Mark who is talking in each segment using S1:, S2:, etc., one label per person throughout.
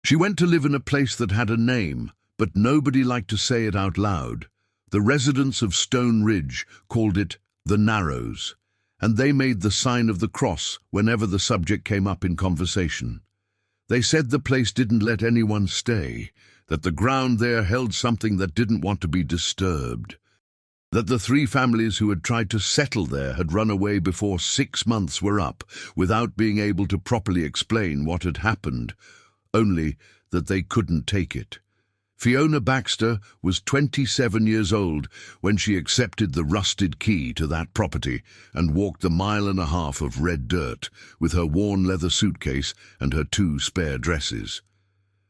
S1: She went to live in a place that had a name, but nobody liked to say it out loud. The residents of Stone Ridge called it the Narrows, and they made the sign of the cross whenever the subject came up in conversation. They said the place didn't let anyone stay, that the ground there held something that didn't want to be disturbed, that the 3 families who had tried to settle there had run away before 6 months were up, without being able to properly explain what had happened, only that they couldn't take it. Fiona Baxter was 27 years old when she accepted the rusted key to that property and walked 1.5 miles of red dirt with her worn leather suitcase and her 2 spare dresses.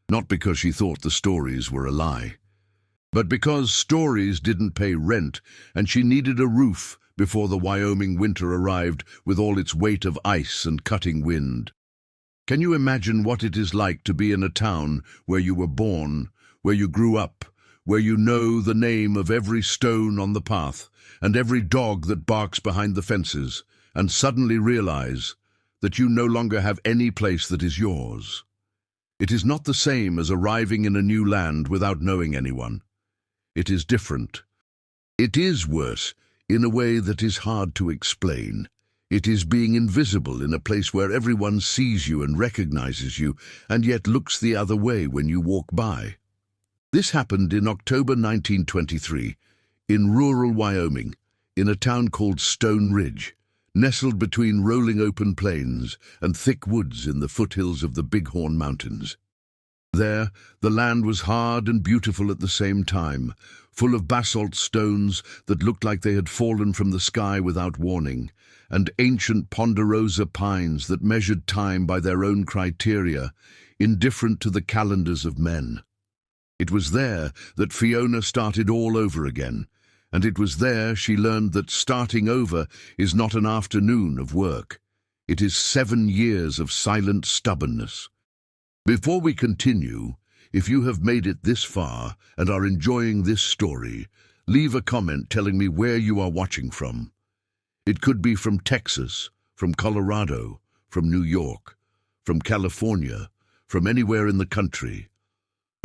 S1: Not because she thought the stories were a lie, but because stories didn't pay rent and she needed a roof before the Wyoming winter arrived with all its weight of ice and cutting wind. Can you imagine what it is like to be in a town where you were born, where you grew up, where you know the name of every stone on the path and every dog that barks behind the fences, and suddenly realize that you no longer have any place that is yours? It is not the same as arriving in a new land without knowing anyone. It is different. It is worse in a way that is hard to explain. It is being invisible in a place where everyone sees you and recognizes you, and yet looks the other way when you walk by. This happened in October 1923, in rural Wyoming, in a town called Stone Ridge, nestled between rolling open plains and thick woods in the foothills of the Bighorn Mountains. There, the land was hard and beautiful at the same time, full of basalt stones that looked like they had fallen from the sky without warning, and ancient ponderosa pines that measured time by their own criteria, indifferent to the calendars of men. It was there that Fiona started all over again, and it was there she learned that starting over is not an afternoon of work. It is 7 years of silent stubbornness. Before we continue, if you have made it this far and are enjoying this story, leave a comment telling me where you are watching from. It could be from Texas, from Colorado, from New York, from California, from anywhere in the country.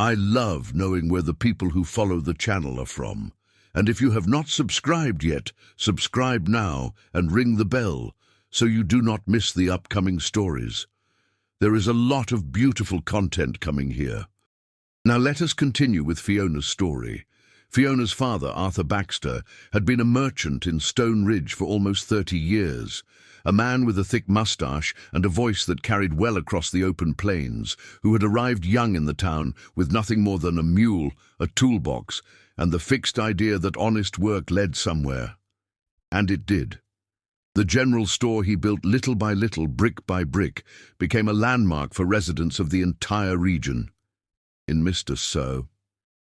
S1: I love knowing where the people who follow the channel are from. And if you have not subscribed yet, subscribe now and ring the bell so you do not miss the upcoming stories. There is a lot of beautiful content coming here. Now let us continue with Fiona's story. Fiona's father, Arthur Baxter, had been a merchant in Stone Ridge for almost 30 years, a man with a thick mustache and a voice that carried well across the open plains, who had arrived young in the town with nothing more than a mule, a toolbox, and the fixed idea that honest work led somewhere. And it did. The general store he built little by little, brick by brick, became a landmark for residents of the entire region. In Mr. So.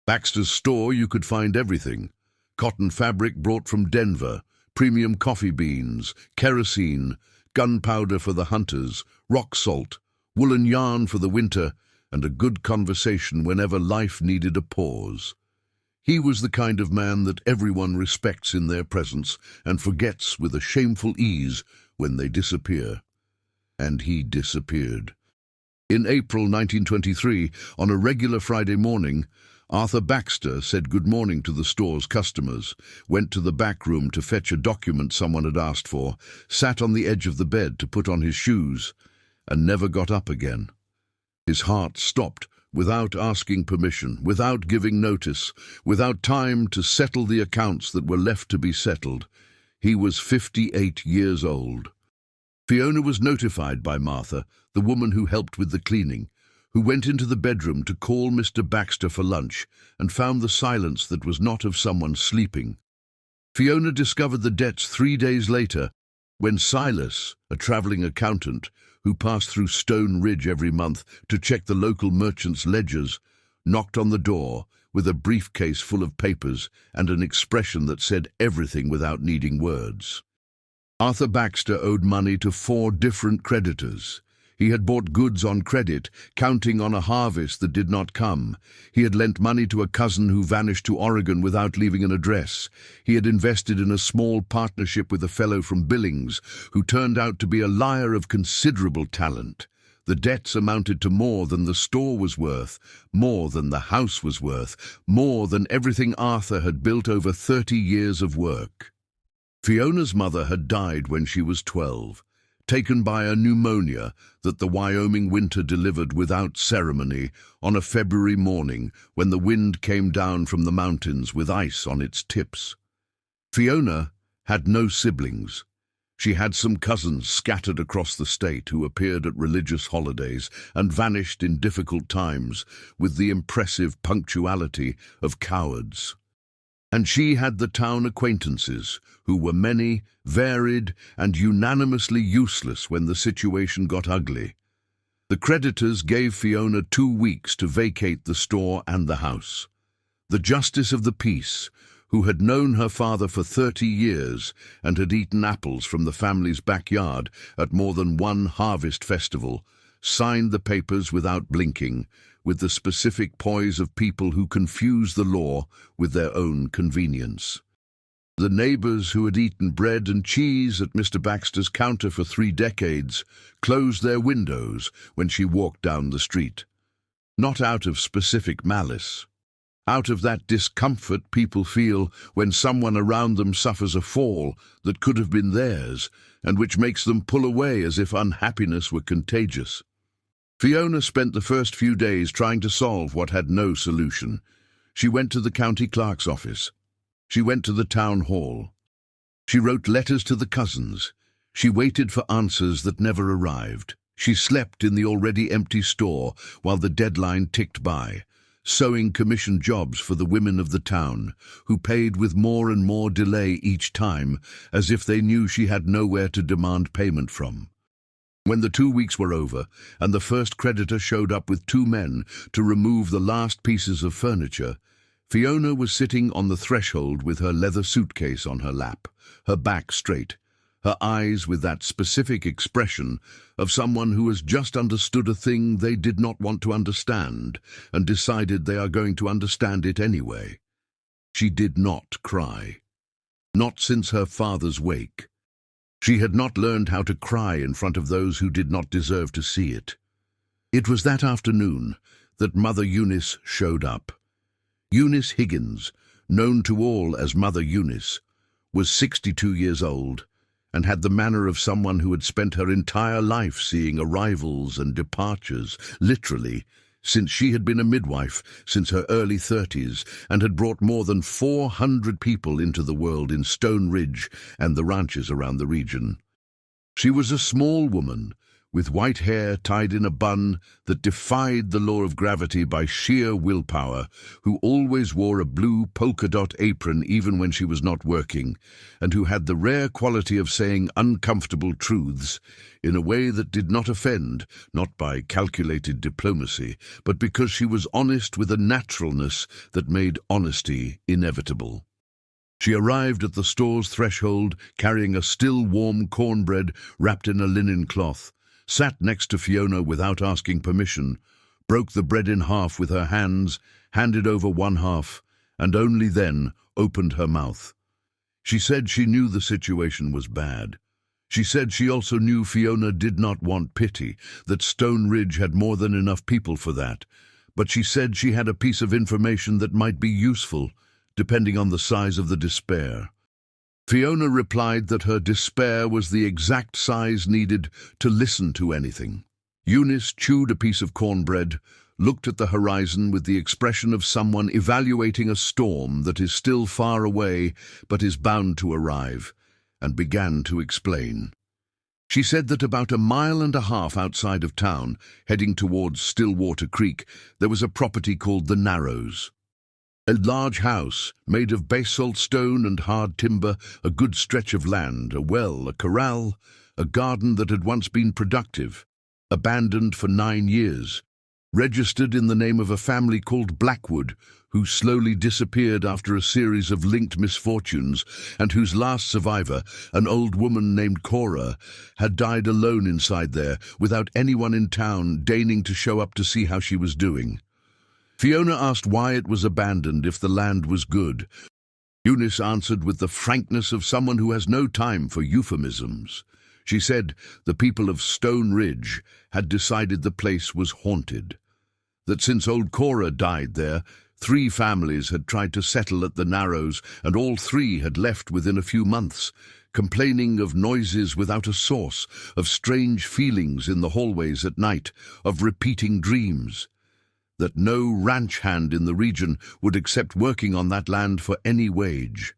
S1: Baxter's store you could find everything: cotton fabric brought from Denver, premium coffee beans, kerosene, gunpowder for the hunters, rock salt, woolen yarn for the winter, and a good conversation whenever life needed a pause. He was the kind of man that everyone respects in their presence and forgets with a shameful ease when they disappear. And he disappeared. In April 1923, on a regular Friday morning, Arthur Baxter said good morning to the store's customers, went to the back room to fetch a document someone had asked for, sat on the edge of the bed to put on his shoes, and never got up again. His heart stopped without asking permission, without giving notice, without time to settle the accounts that were left to be settled. He was 58 years old. Fiona was notified by Martha, the woman who helped with the cleaning, who went into the bedroom to call Mr. Baxter for lunch and found the silence that was not of someone sleeping. Fiona discovered the debts 3 days later when Silas, a traveling accountant who passed through Stone Ridge every month to check the local merchants' ledgers, knocked on the door with a briefcase full of papers and an expression that said everything without needing words. Arthur Baxter owed money to 4 different creditors. He had bought goods on credit, counting on a harvest that did not come. He had lent money to a cousin who vanished to Oregon without leaving an address. He had invested in a small partnership with a fellow from Billings who turned out to be a liar of considerable talent. The debts amounted to more than the store was worth, more than the house was worth, more than everything Arthur had built over 30 years of work. Fiona's mother had died when she was 12, taken by a pneumonia that the Wyoming winter delivered without ceremony on a February morning when the wind came down from the mountains with ice on its tips. Fiona had no siblings. She had some cousins scattered across the state who appeared at religious holidays and vanished in difficult times with the impressive punctuality of cowards. And she had the town acquaintances, who were many, varied, and unanimously useless when the situation got ugly. The creditors gave Fiona 2 weeks to vacate the store and the house. The justice of the peace, who had known her father for 30 years and had eaten apples from the family's backyard at more than one harvest festival, signed the papers without blinking, with the specific poise of people who confuse the law with their own convenience. The neighbors who had eaten bread and cheese at Mr. Baxter's counter for 3 decades closed their windows when she walked down the street. Not out of specific malice. Out of that discomfort people feel when someone around them suffers a fall that could have been theirs, and which makes them pull away as if unhappiness were contagious. Fiona spent the first few days trying to solve what had no solution. She went to the county clerk's office. She went to the town hall. She wrote letters to the cousins. She waited for answers that never arrived. She slept in the already empty store while the deadline ticked by, sewing commission jobs for the women of the town, who paid with more and more delay each time, as if they knew she had nowhere to demand payment from. When the 2 weeks were over, and the first creditor showed up with 2 men to remove the last pieces of furniture, Fiona was sitting on the threshold with her leather suitcase on her lap, her back straight, her eyes with that specific expression of someone who has just understood a thing they did not want to understand and decided they are going to understand it anyway. She did not cry. Not since her father's wake. She had not learned how to cry in front of those who did not deserve to see it. It was that afternoon that Mother Eunice showed up. Eunice Higgins, known to all as Mother Eunice, was 62 years old and had the manner of someone who had spent her entire life seeing arrivals and departures, literally, since she had been a midwife since her early 30s and had brought more than 400 people into the world in Stone Ridge and the ranches around the region. She was a small woman, with white hair tied in a bun that defied the law of gravity by sheer willpower, who always wore a blue polka-dot apron even when she was not working, and who had the rare quality of saying uncomfortable truths in a way that did not offend, not by calculated diplomacy, but because she was honest with a naturalness that made honesty inevitable. She arrived at the store's threshold carrying a still warm cornbread wrapped in a linen cloth, sat next to Fiona without asking permission, broke the bread in half with her hands, handed over one half, and only then opened her mouth. She said she knew the situation was bad. She said she also knew Fiona did not want pity, that Stone Ridge had more than enough people for that, but she said she had a piece of information that might be useful, depending on the size of the despair. Fiona replied that her despair was the exact size needed to listen to anything. Eunice chewed a piece of cornbread, looked at the horizon with the expression of someone evaluating a storm that is still far away but is bound to arrive, and began to explain. She said that about 1.5 miles outside of town, heading towards Stillwater Creek, there was a property called the Narrows. A large house made of basalt stone and hard timber, a good stretch of land, a well, a corral, a garden that had once been productive, abandoned for 9 years, registered in the name of a family called Blackwood, who slowly disappeared after a series of linked misfortunes, and whose last survivor, an old woman named Cora, had died alone inside there, without anyone in town deigning to show up to see how she was doing. Fiona asked why it was abandoned if the land was good. Eunice answered with the frankness of someone who has no time for euphemisms. She said the people of Stone Ridge had decided the place was haunted, that since old Cora died there, 3 families had tried to settle at the Narrows, and all 3 had left within a few months, complaining of noises without a source, of strange feelings in the hallways at night, of repeating dreams. That no ranch hand in the region would accept working on that land for any wage.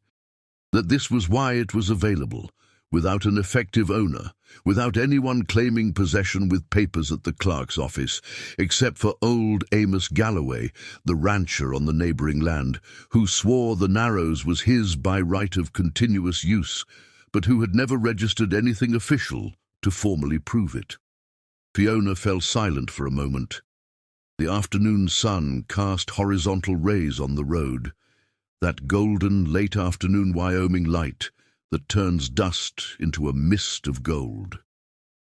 S1: That this was why it was available, without an effective owner, without anyone claiming possession with papers at the clerk's office, except for old Amos Galloway, the rancher on the neighboring land, who swore the Narrows was his by right of continuous use, but who had never registered anything official to formally prove it. Fiona fell silent for a moment. The afternoon sun cast horizontal rays on the road, that golden late afternoon Wyoming light that turns dust into a mist of gold.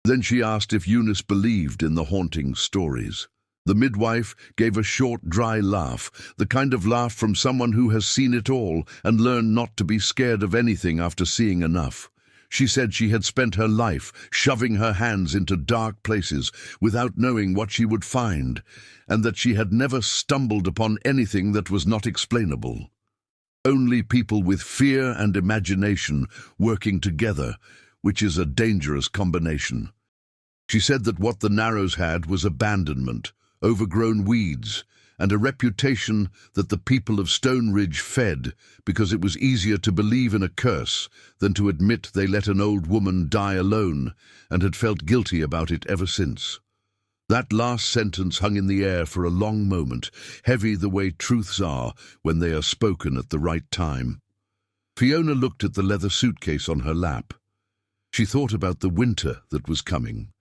S1: Then she asked if Eunice believed in the haunting stories. The midwife gave a short, dry laugh, the kind of laugh from someone who has seen it all and learned not to be scared of anything after seeing enough. She said she had spent her life shoving her hands into dark places without knowing what she would find, and that she had never stumbled upon anything that was not explainable. Only people with fear and imagination working together, which is a dangerous combination. She said that what the Narrows had was abandonment, overgrown weeds, and a reputation that the people of Stone Ridge fed because it was easier to believe in a curse than to admit they let an old woman die alone, and had felt guilty about it ever since. That last sentence hung in the air for a long moment, heavy the way truths are when they are spoken at the right time. Fiona looked at the leather suitcase on her lap. She thought about the winter that was coming.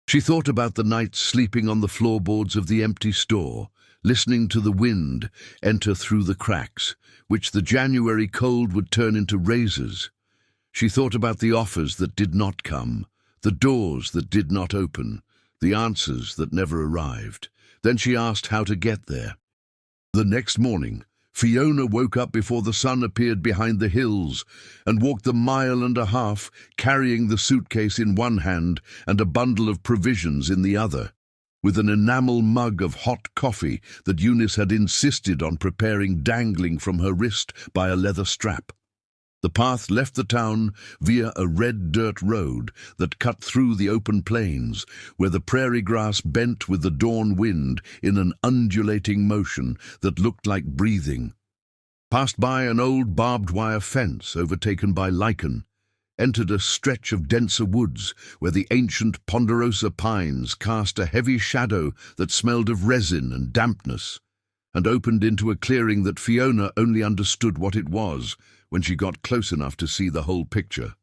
S1: She thought about the nights sleeping on the floorboards of the empty store, listening to the wind enter through the cracks, which the January cold would turn into razors. She thought about the offers that did not come, the doors that did not open, the answers that never arrived. Then she asked how to get there. The next morning, Fiona woke up before the sun appeared behind the hills and walked the 1.5 miles, carrying the suitcase in one hand and a bundle of provisions in the other, with an enamel mug of hot coffee that Eunice had insisted on preparing dangling from her wrist by a leather strap. The path left the town via a red dirt road that cut through the open plains, where the prairie grass bent with the dawn wind in an undulating motion that looked like breathing. Passed by an old barbed wire fence overtaken by lichen, entered a stretch of denser woods where the ancient ponderosa pines cast a heavy shadow that smelled of resin and dampness, and opened into a clearing that Fiona only understood what it was when she got close enough to see the whole picture.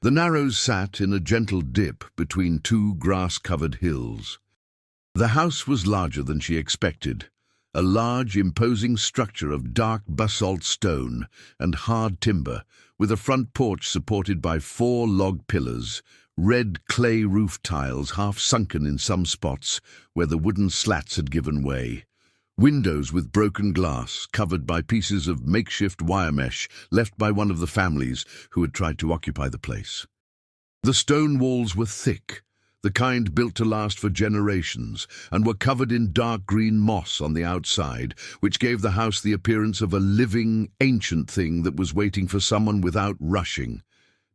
S1: The Narrows sat in a gentle dip between 2 grass-covered hills. The house was larger than she expected, a large, imposing structure of dark basalt stone and hard timber, with a front porch supported by 4 log pillars, red clay roof tiles half sunken in some spots where the wooden slats had given way. Windows with broken glass, covered by pieces of makeshift wire mesh left by one of the families who had tried to occupy the place. The stone walls were thick, the kind built to last for generations, and were covered in dark green moss on the outside, which gave the house the appearance of a living, ancient thing that was waiting for someone without rushing,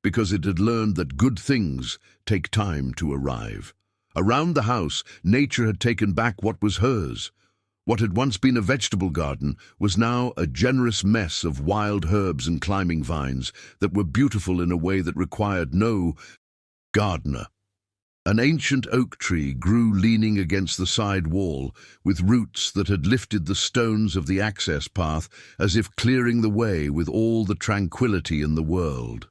S1: because it had learned that good things take time to arrive. Around the house, nature had taken back what was hers. What had once been a vegetable garden was now a generous mess of wild herbs and climbing vines that were beautiful in a way that required no gardener. An ancient oak tree grew leaning against the side wall, with roots that had lifted the stones of the access path as if clearing the way with all the tranquility in the world.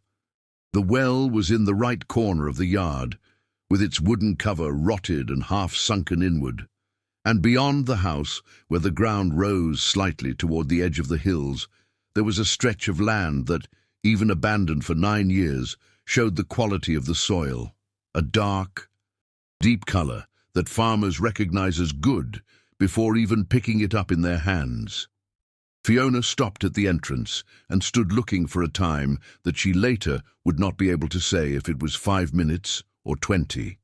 S1: The well was in the right corner of the yard, with its wooden cover rotted and half sunken inward. And beyond the house, where the ground rose slightly toward the edge of the hills, there was a stretch of land that, even abandoned for 9 years, showed the quality of the soil, a dark, deep color that farmers recognize as good before even picking it up in their hands. Fiona stopped at the entrance and stood looking for a time that she later would not be able to say if it was 5 minutes or 20.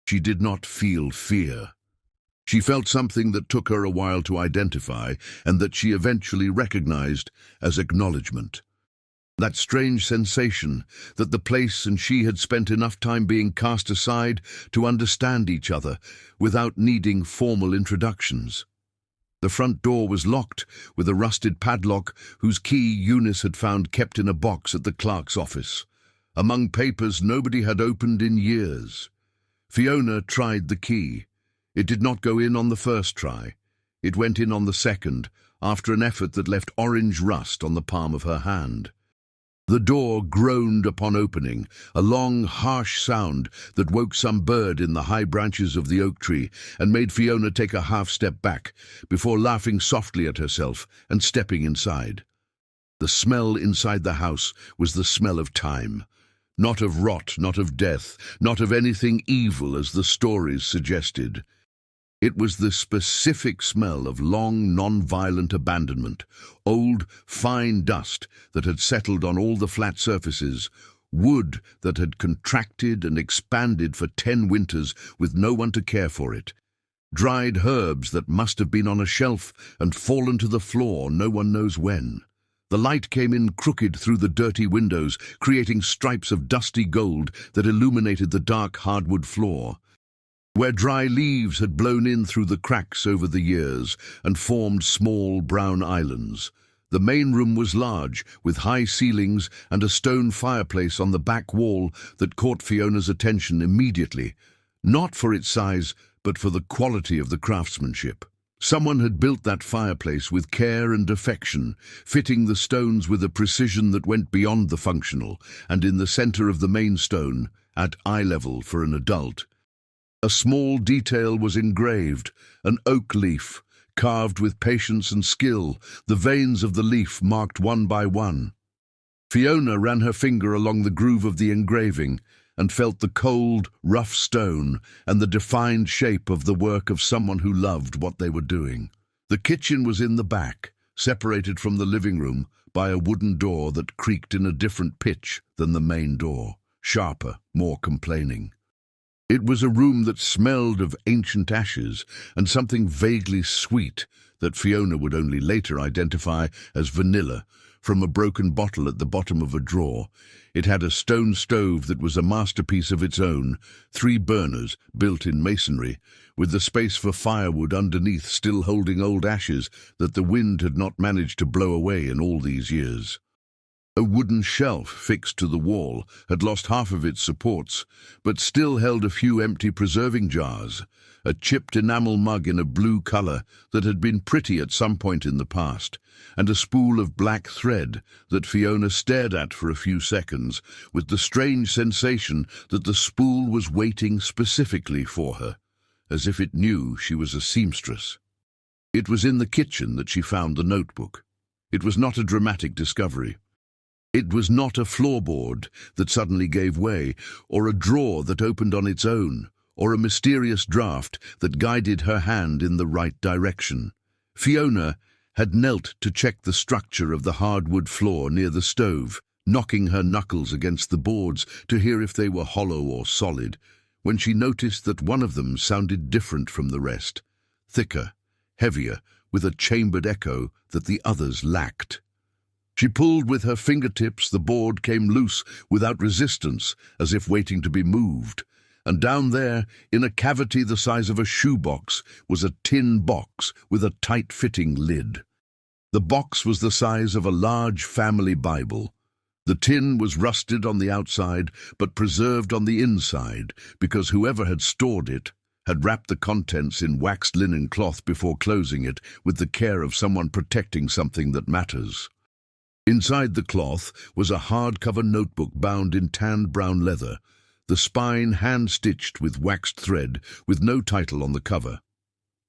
S1: She did not feel fear. She felt something that took her a while to identify and that she eventually recognized as acknowledgement. That strange sensation that the place and she had spent enough time being cast aside to understand each other without needing formal introductions. The front door was locked with a rusted padlock whose key Eunice had found kept in a box at the clerk's office, among papers nobody had opened in years. Fiona tried the key. It did not go in on the first try. It went in on the second, after an effort that left orange rust on the palm of her hand. The door groaned upon opening, a long, harsh sound that woke some bird in the high branches of the oak tree and made Fiona take a half-step back before laughing softly at herself and stepping inside. The smell inside the house was the smell of time. Not of rot, not of death, not of anything evil as the stories suggested. It was the specific smell of long, non-violent abandonment, old, fine dust that had settled on all the flat surfaces, wood that had contracted and expanded for 10 winters with no one to care for it, dried herbs that must have been on a shelf and fallen to the floor no one knows when. The light came in crooked through the dirty windows, creating stripes of dusty gold that illuminated the dark hardwood floor. Where dry leaves had blown in through the cracks over the years and formed small brown islands. The main room was large, with high ceilings and a stone fireplace on the back wall that caught Fiona's attention immediately, not for its size, but for the quality of the craftsmanship. Someone had built that fireplace with care and affection, fitting the stones with a precision that went beyond the functional, and in the center of the main stone, at eye level for an adult, a small detail was engraved, an oak leaf, carved with patience and skill, the veins of the leaf marked one by one. Fiona ran her finger along the groove of the engraving and felt the cold, rough stone and the defined shape of the work of someone who loved what they were doing. The kitchen was in the back, separated from the living room by a wooden door that creaked in a different pitch than the main door, sharper, more complaining. It was a room that smelled of ancient ashes and something vaguely sweet that Fiona would only later identify as vanilla from a broken bottle at the bottom of a drawer. It had a stone stove that was a masterpiece of its own, 3 burners built in masonry, with the space for firewood underneath still holding old ashes that the wind had not managed to blow away in all these years. A wooden shelf fixed to the wall had lost half of its supports, but still held a few empty preserving jars, a chipped enamel mug in a blue color that had been pretty at some point in the past, and a spool of black thread that Fiona stared at for a few seconds, with the strange sensation that the spool was waiting specifically for her, as if it knew she was a seamstress. It was in the kitchen that she found the notebook. It was not a dramatic discovery. It was not a floorboard that suddenly gave way, or a drawer that opened on its own, or a mysterious draft that guided her hand in the right direction. Fiona had knelt to check the structure of the hardwood floor near the stove, knocking her knuckles against the boards to hear if they were hollow or solid, when she noticed that one of them sounded different from the rest, thicker, heavier, with a chambered echo that the others lacked. She pulled with her fingertips, the board came loose without resistance, as if waiting to be moved, and down there, in a cavity the size of a shoebox, was a tin box with a tight-fitting lid. The box was the size of a large family Bible. The tin was rusted on the outside, but preserved on the inside, because whoever had stored it had wrapped the contents in waxed linen cloth before closing it with the care of someone protecting something that matters. Inside the cloth was a hardcover notebook bound in tanned brown leather, the spine hand-stitched with waxed thread, with no title on the cover.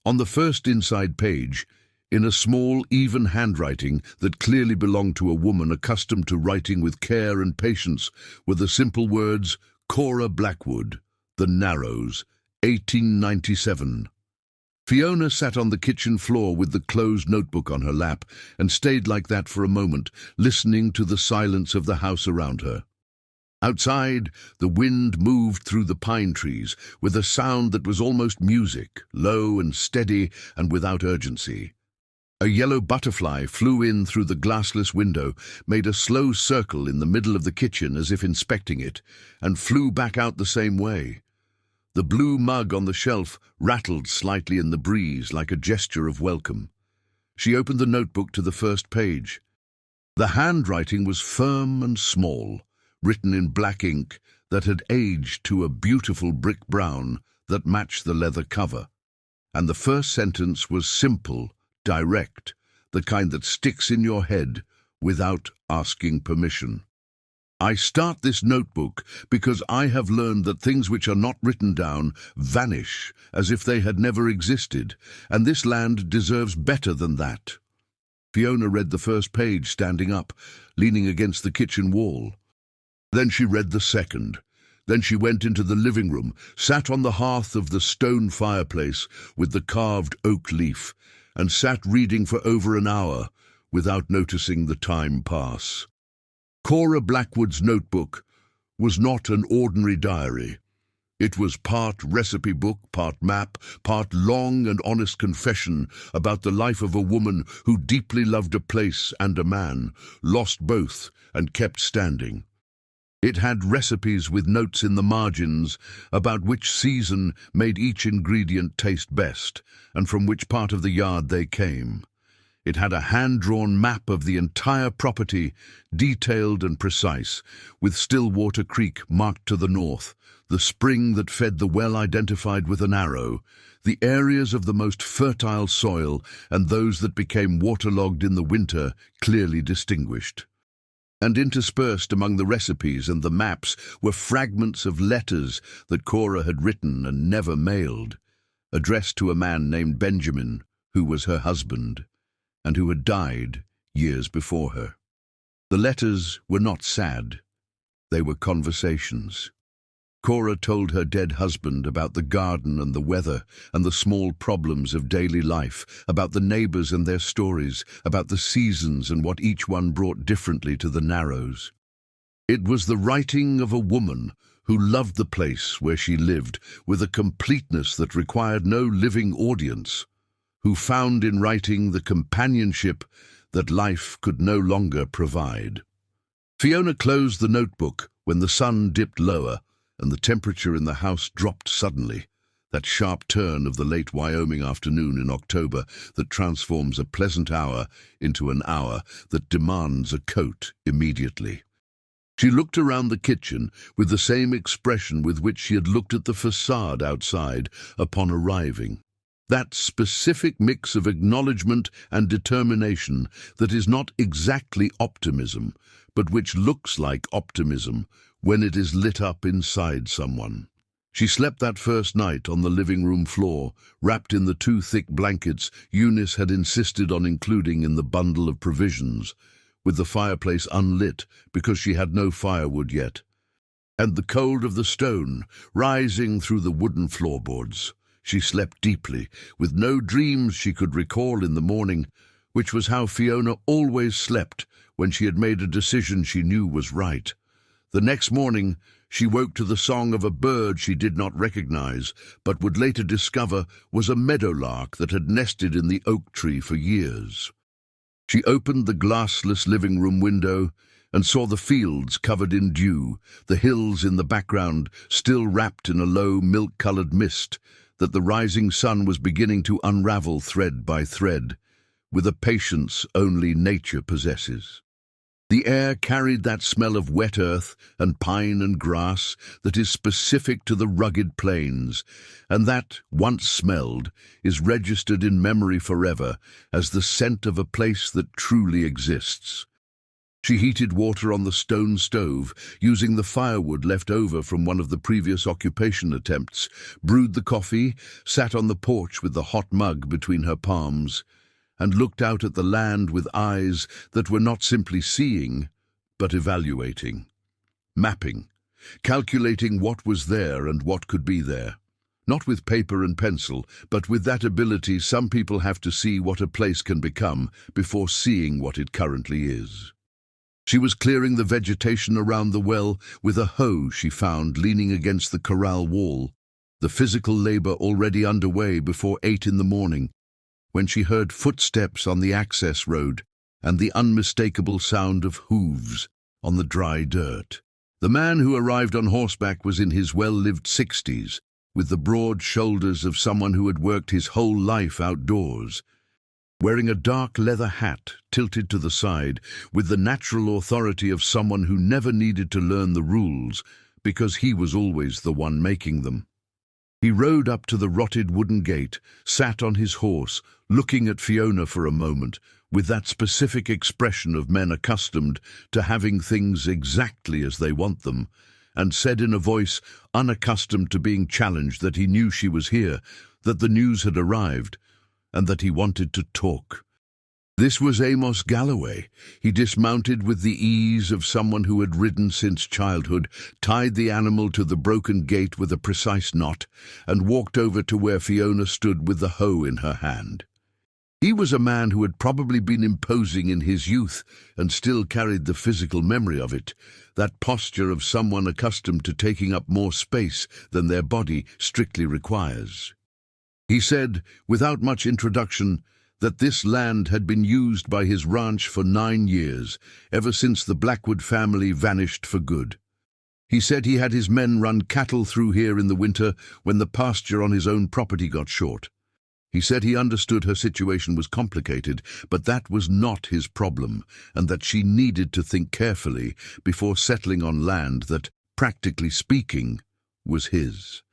S1: On the first inside page, in a small, even handwriting that clearly belonged to a woman accustomed to writing with care and patience, were the simple words, Cora Blackwood, The Narrows, 1897. Fiona sat on the kitchen floor with the closed notebook on her lap and stayed like that for a moment, listening to the silence of the house around her. Outside, the wind moved through the pine trees with a sound that was almost music, low and steady and without urgency. A yellow butterfly flew in through the glassless window, made a slow circle in the middle of the kitchen as if inspecting it, and flew back out the same way. The blue mug on the shelf rattled slightly in the breeze like a gesture of welcome. She opened the notebook to the first page. The handwriting was firm and small, written in black ink that had aged to a beautiful brick brown that matched the leather cover. And the first sentence was simple, direct, the kind that sticks in your head without asking permission. I start this notebook because I have learned that things which are not written down vanish as if they had never existed, and this land deserves better than that. Fiona read the first page standing up, leaning against the kitchen wall. Then she read the second. Then she went into the living room, sat on the hearth of the stone fireplace with the carved oak leaf, and sat reading for over an hour without noticing the time pass. Cora Blackwood's notebook was not an ordinary diary. It was part recipe book, part map, part long and honest confession about the life of a woman who deeply loved a place and a man, lost both and kept standing. It had recipes with notes in the margins about which season made each ingredient taste best and from which part of the yard they came. It had a hand-drawn map of the entire property, detailed and precise, with Stillwater Creek marked to the north, the spring that fed the well identified with an arrow, the areas of the most fertile soil and those that became waterlogged in the winter clearly distinguished. And interspersed among the recipes and the maps were fragments of letters that Cora had written and never mailed, addressed to a man named Benjamin, who was her husband, and who had died years before her. The letters were not sad. They were conversations. Cora told her dead husband about the garden and the weather and the small problems of daily life, about the neighbors and their stories, about the seasons and what each one brought differently to the Narrows. It was the writing of a woman who loved the place where she lived with a completeness that required no living audience, who found in writing the companionship that life could no longer provide. Fiona closed the notebook when the sun dipped lower and the temperature in the house dropped suddenly, that sharp turn of the late Wyoming afternoon in October that transforms a pleasant hour into an hour that demands a coat immediately. She looked around the kitchen with the same expression with which she had looked at the facade outside upon arriving. That specific mix of acknowledgement and determination that is not exactly optimism, but which looks like optimism when it is lit up inside someone. She slept that first night on the living room floor, wrapped in the 2 thick blankets Eunice had insisted on including in the bundle of provisions, with the fireplace unlit because she had no firewood yet, and the cold of the stone rising through the wooden floorboards. She slept deeply, with no dreams she could recall in the morning, which was how Fiona always slept when she had made a decision she knew was right. The next morning, she woke to the song of a bird she did not recognize, but would later discover was a meadowlark that had nested in the oak tree for years. She opened the glassless living room window and saw the fields covered in dew, the hills in the background still wrapped in a low milk-colored mist that the rising sun was beginning to unravel thread by thread, with a patience only nature possesses. The air carried that smell of wet earth and pine and grass that is specific to the rugged plains, and that, once smelled, is registered in memory forever as the scent of a place that truly exists. She heated water on the stone stove, using the firewood left over from one of the previous occupation attempts, brewed the coffee, sat on the porch with the hot mug between her palms, and looked out at the land with eyes that were not simply seeing, but evaluating, mapping, calculating what was there and what could be there. Not with paper and pencil, but with that ability some people have to see what a place can become before seeing what it currently is. She was clearing the vegetation around the well with a hoe she found leaning against the corral wall, the physical labor already underway before 8 in the morning, when she heard footsteps on the access road and the unmistakable sound of hooves on the dry dirt. The man who arrived on horseback was in his well-lived 60s, with the broad shoulders of someone who had worked his whole life outdoors, wearing a dark leather hat tilted to the side with the natural authority of someone who never needed to learn the rules because he was always the one making them. He rode up to the rotted wooden gate, sat on his horse, looking at Fiona for a moment, with that specific expression of men accustomed to having things exactly as they want them, and said in a voice unaccustomed to being challenged that he knew she was here, that the news had arrived, and that he wanted to talk. This was Amos Galloway. He dismounted with the ease of someone who had ridden since childhood, tied the animal to the broken gate with a precise knot, and walked over to where Fiona stood with the hoe in her hand. He was a man who had probably been imposing in his youth and still carried the physical memory of it, that posture of someone accustomed to taking up more space than their body strictly requires. He said, without much introduction, that this land had been used by his ranch for 9 years, ever since the Blackwood family vanished for good. He said he had his men run cattle through here in the winter when the pasture on his own property got short. He said he understood her situation was complicated, but that was not his problem, and that she needed to think carefully before settling on land that, practically speaking, was his.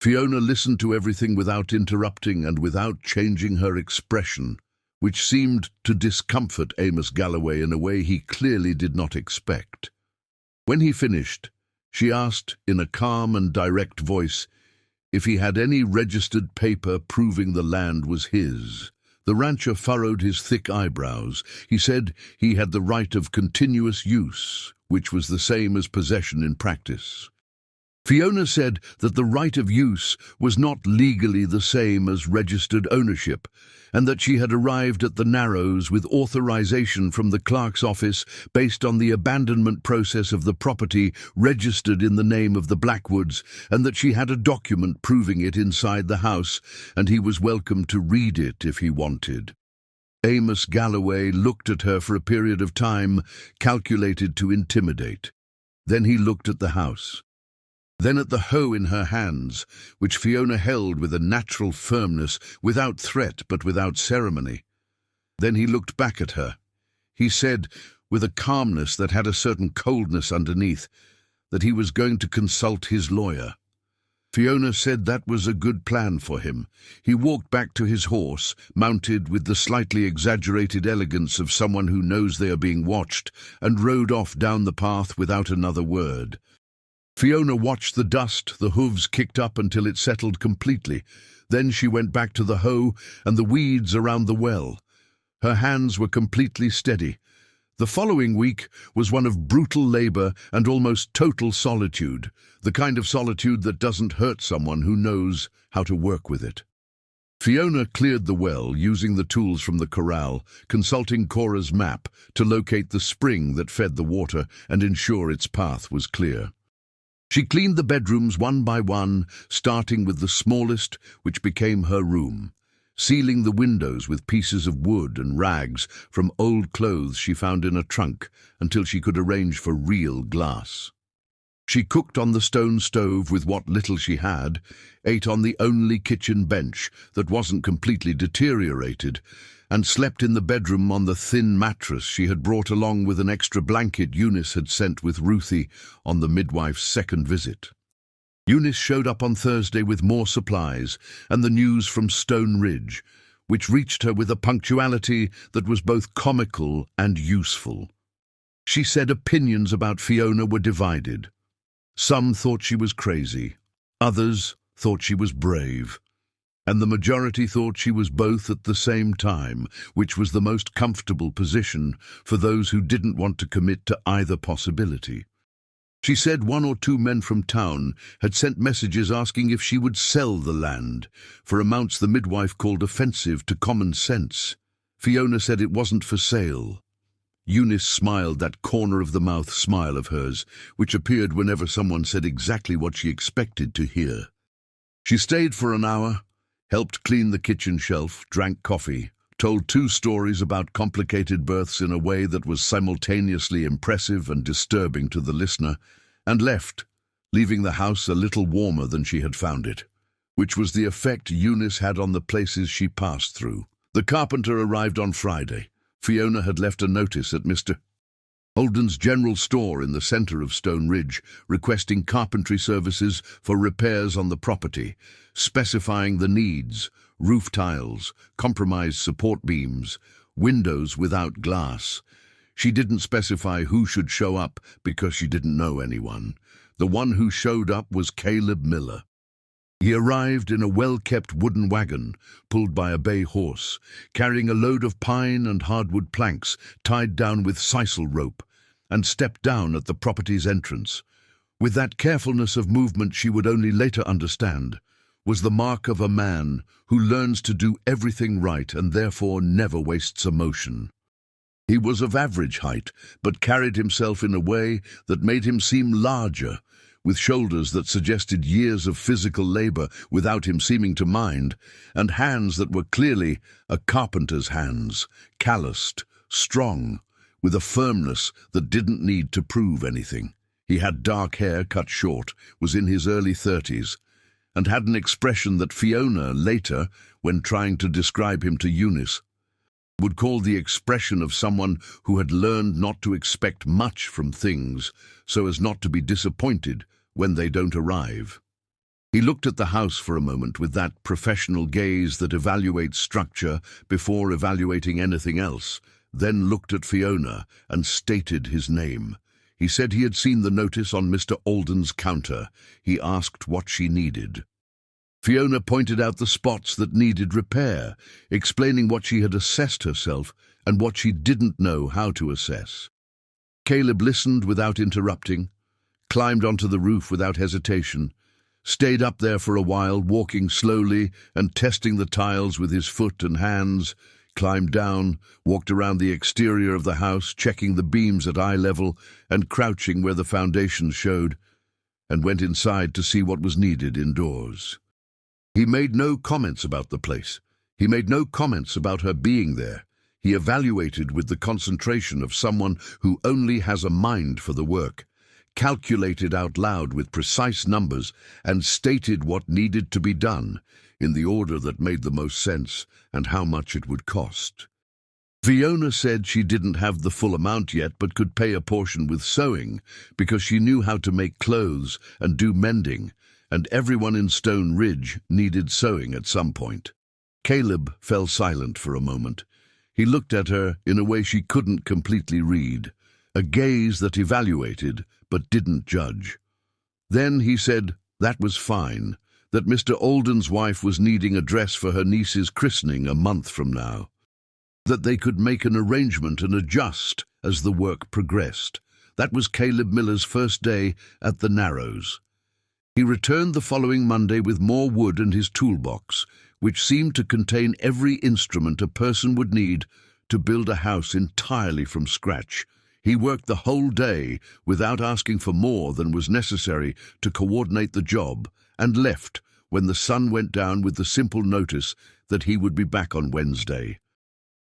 S1: Fiona listened to everything without interrupting and without changing her expression, which seemed to discomfort Amos Galloway in a way he clearly did not expect. When he finished, she asked in a calm and direct voice if he had any registered paper proving the land was his. The rancher furrowed his thick eyebrows. He said he had the right of continuous use, which was the same as possession in practice. Fiona said that the right of use was not legally the same as registered ownership, and that she had arrived at the Narrows with authorization from the clerk's office based on the abandonment process of the property registered in the name of the Blackwoods, and that she had a document proving it inside the house, and he was welcome to read it if he wanted. Amos Galloway looked at her for a period of time calculated to intimidate. Then he looked at the house. Then at the hoe in her hands, which Fiona held with a natural firmness, without threat but without ceremony. Then he looked back at her. He said, with a calmness that had a certain coldness underneath, that he was going to consult his lawyer. Fiona said that was a good plan for him. He walked back to his horse, mounted with the slightly exaggerated elegance of someone who knows they are being watched, and rode off down the path without another word. Fiona watched the dust the hooves kicked up until it settled completely. Then she went back to the hoe and the weeds around the well. Her hands were completely steady. The following week was one of brutal labor and almost total solitude, the kind of solitude that doesn't hurt someone who knows how to work with it. Fiona cleared the well using the tools from the corral, consulting Cora's map to locate the spring that fed the water and ensure its path was clear. She cleaned the bedrooms one by one, starting with the smallest, which became her room, sealing the windows with pieces of wood and rags from old clothes she found in a trunk until she could arrange for real glass. She cooked on the stone stove with what little she had, ate on the only kitchen bench that wasn't completely deteriorated, and slept in the bedroom on the thin mattress she had brought along with an extra blanket Eunice had sent with Ruthie on the midwife's second visit. Eunice showed up on Thursday with more supplies and the news from Stone Ridge, which reached her with a punctuality that was both comical and useful. She said opinions about Fiona were divided. Some thought she was crazy, others thought she was brave, and the majority thought she was both at the same time, which was the most comfortable position for those who didn't want to commit to either possibility. She said 1 or 2 men from town had sent messages asking if she would sell the land for amounts the midwife called offensive to common sense. Fiona said it wasn't for sale. Eunice smiled, that corner-of-the-mouth smile of hers, which appeared whenever someone said exactly what she expected to hear. She stayed for an hour, helped clean the kitchen shelf, drank coffee, told 2 stories about complicated births in a way that was simultaneously impressive and disturbing to the listener, and left, leaving the house a little warmer than she had found it, which was the effect Eunice had on the places she passed through. The carpenter arrived on Friday. Fiona had left a notice at Mr. Holden's general store in the centre of Stone Ridge, requesting carpentry services for repairs on the property, specifying the needs: roof tiles, compromised support beams, windows without glass. She didn't specify who should show up because she didn't know anyone. The one who showed up was Caleb Miller. He arrived in a well-kept wooden wagon, pulled by a bay horse, carrying a load of pine and hardwood planks tied down with sisal rope, and stepped down at the property's entrance. With that carefulness of movement she would only later understand was the mark of a man who learns to do everything right and therefore never wastes a motion. He was of average height, but carried himself in a way that made him seem larger, with shoulders that suggested years of physical labor without him seeming to mind, and hands that were clearly a carpenter's hands, calloused, strong, with a firmness that didn't need to prove anything. He had dark hair cut short, was in his early 30s, and had an expression that Fiona later, when trying to describe him to Eunice, would call the expression of someone who had learned not to expect much from things so as not to be disappointed when they don't arrive. He looked at the house for a moment with that professional gaze that evaluates structure before evaluating anything else, then looked at Fiona and stated his name. He said he had seen the notice on Mr. Alden's counter. He asked what she needed. Fiona pointed out the spots that needed repair, explaining what she had assessed herself and what she didn't know how to assess. Caleb listened without interrupting, climbed onto the roof without hesitation, stayed up there for a while, walking slowly and testing the tiles with his foot and hands, climbed down, walked around the exterior of the house, checking the beams at eye level and crouching where the foundations showed, and went inside to see what was needed indoors. He made no comments about the place. He made no comments about her being there. He evaluated with the concentration of someone who only has a mind for the work, calculated out loud with precise numbers, and stated what needed to be done in the order that made the most sense and how much it would cost. Fiona said she didn't have the full amount yet but could pay a portion with sewing because she knew how to make clothes and do mending, and everyone in Stone Ridge needed sewing at some point. Caleb fell silent for a moment. He looked at her in a way she couldn't completely read, a gaze that evaluated but didn't judge. Then he said that was fine, that Mr. Alden's wife was needing a dress for her niece's christening a month from now, that they could make an arrangement and adjust as the work progressed. That was Caleb Miller's first day at the Narrows. He returned the following Monday with more wood and his toolbox, which seemed to contain every instrument a person would need to build a house entirely from scratch. He worked the whole day without asking for more than was necessary to coordinate the job, and left when the sun went down with the simple notice that he would be back on Wednesday.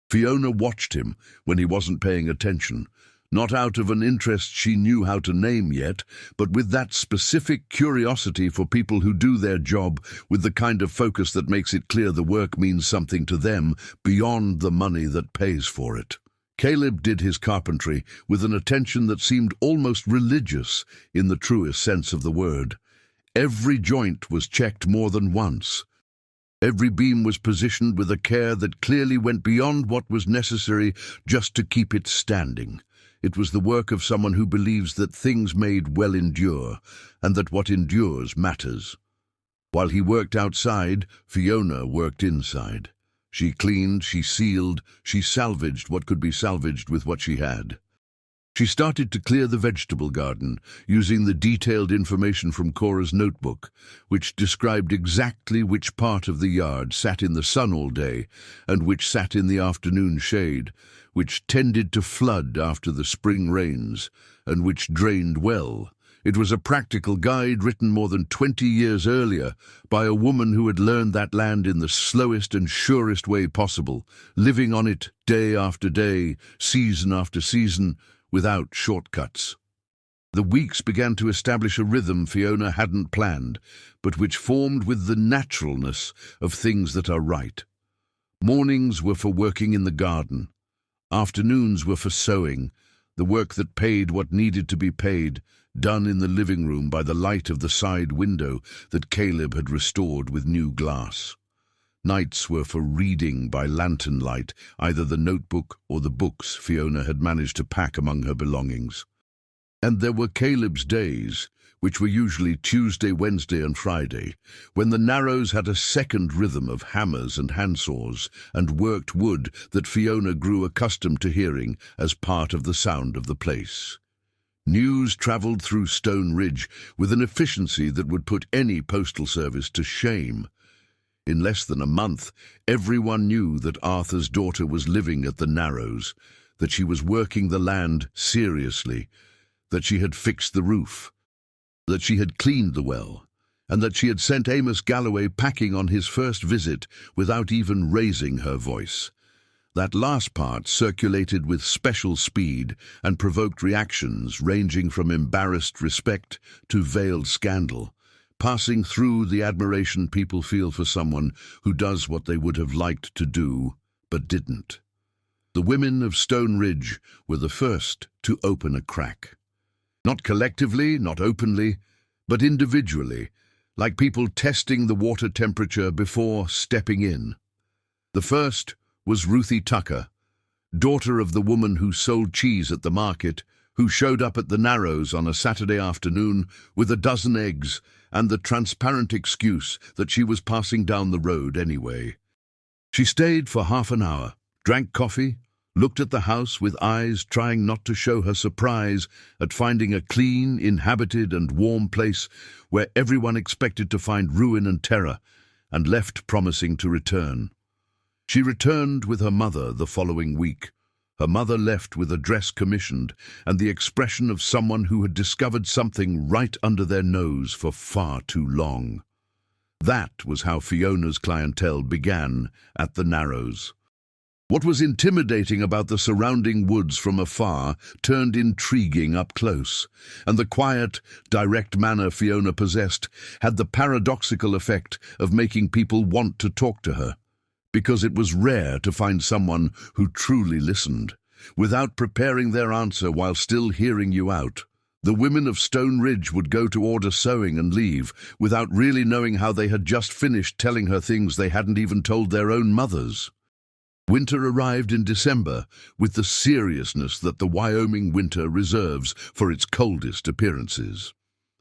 S1: Fiona watched him when he wasn't paying attention, not out of an interest she knew how to name yet, but with that specific curiosity for people who do their job with the kind of focus that makes it clear the work means something to them beyond the money that pays for it. Caleb did his carpentry with an attention that seemed almost religious in the truest sense of the word. Every joint was checked more than once. Every beam was positioned with a care that clearly went beyond what was necessary just to keep it standing. It was the work of someone who believes that things made well endure, and that what endures matters. While he worked outside, Fiona worked inside. She cleaned, she sealed, she salvaged what could be salvaged with what she had. She started to clear the vegetable garden, using the detailed information from Cora's notebook, which described exactly which part of the yard sat in the sun all day and which sat in the afternoon shade, which tended to flood after the spring rains, and which drained well. It was a practical guide written more than 20 years earlier by a woman who had learned that land in the slowest and surest way possible, living on it day after day, season after season, without shortcuts. The weeks began to establish a rhythm Fiona hadn't planned, but which formed with the naturalness of things that are right. Mornings were for working in the garden. Afternoons were for sewing, the work that paid what needed to be paid, done in the living room by the light of the side window that Caleb had restored with new glass. Nights were for reading by lantern light, either the notebook or the books Fiona had managed to pack among her belongings. And there were Caleb's days, which were usually Tuesday, Wednesday and Friday, when the Narrows had a second rhythm of hammers and handsaws and worked wood that Fiona grew accustomed to hearing as part of the sound of the place. News travelled through Stone Ridge with an efficiency that would put any postal service to shame. In less than a month, everyone knew that Arthur's daughter was living at the Narrows, that she was working the land seriously, that she had fixed the roof, that she had cleaned the well, and that she had sent Amos Galloway packing on his first visit without even raising her voice. That last part circulated with special speed and provoked reactions ranging from embarrassed respect to veiled scandal, passing through the admiration people feel for someone who does what they would have liked to do, but didn't. The women of Stone Ridge were the first to open a crack. Not collectively, not openly, but individually, like people testing the water temperature before stepping in. The first was Ruthie Tucker, daughter of the woman who sold cheese at the market, who showed up at the Narrows on a Saturday afternoon with a dozen eggs and the transparent excuse that she was passing down the road anyway. She stayed for half an hour, drank coffee, looked at the house with eyes trying not to show her surprise at finding a clean, inhabited and warm place where everyone expected to find ruin and terror, and left promising to return. She returned with her mother the following week. Her mother left with a dress commissioned and the expression of someone who had discovered something right under their nose for far too long. That was how Fiona's clientele began at the Narrows. What was intimidating about the surrounding woods from afar turned intriguing up close, and the quiet, direct manner Fiona possessed had the paradoxical effect of making people want to talk to her, because it was rare to find someone who truly listened, without preparing their answer while still hearing you out. The women of Stone Ridge would go to order sewing and leave, without really knowing how they had just finished telling her things they hadn't even told their own mothers. Winter arrived in December with the seriousness that the Wyoming winter reserves for its coldest appearances.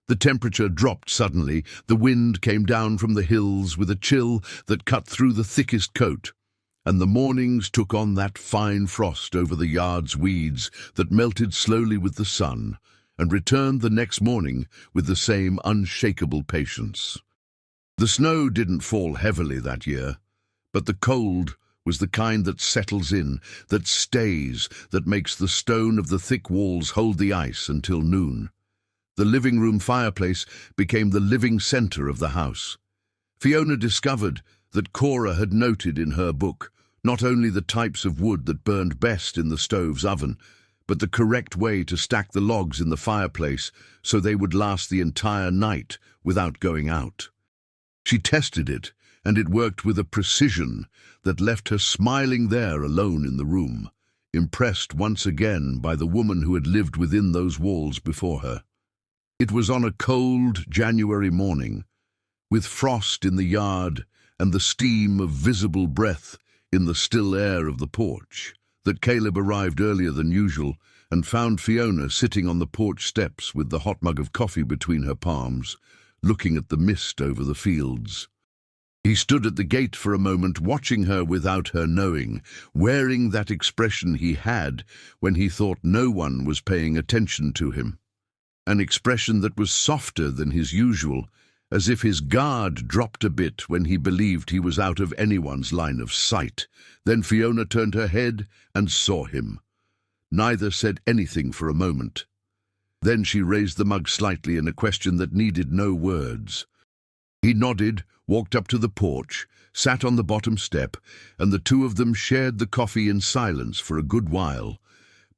S1: The temperature dropped suddenly, the wind came down from the hills with a chill that cut through the thickest coat, and the mornings took on that fine frost over the yard's weeds that melted slowly with the sun and returned the next morning with the same unshakable patience. The snow didn't fall heavily that year, but the cold was the kind that settles in, that stays, that makes the stone of the thick walls hold the ice until noon. The living room fireplace became the living center of the house. Fiona discovered that Cora had noted in her book not only the types of wood that burned best in the stove's oven, but the correct way to stack the logs in the fireplace so they would last the entire night without going out. She tested it, and it worked with a precision that left her smiling there alone in the room, impressed once again by the woman who had lived within those walls before her. It was on a cold January morning, with frost in the yard and the steam of visible breath in the still air of the porch, that Caleb arrived earlier than usual and found Fiona sitting on the porch steps with the hot mug of coffee between her palms, looking at the mist over the fields. He stood at the gate for a moment, watching her without her knowing, wearing that expression he had when he thought no one was paying attention to him. An expression that was softer than his usual, as if his guard dropped a bit when he believed he was out of anyone's line of sight. Then Fiona turned her head and saw him. Neither said anything for a moment. Then she raised the mug slightly in a question that needed no words. He nodded, walked up to the porch, sat on the bottom step, and the two of them shared the coffee in silence for a good while,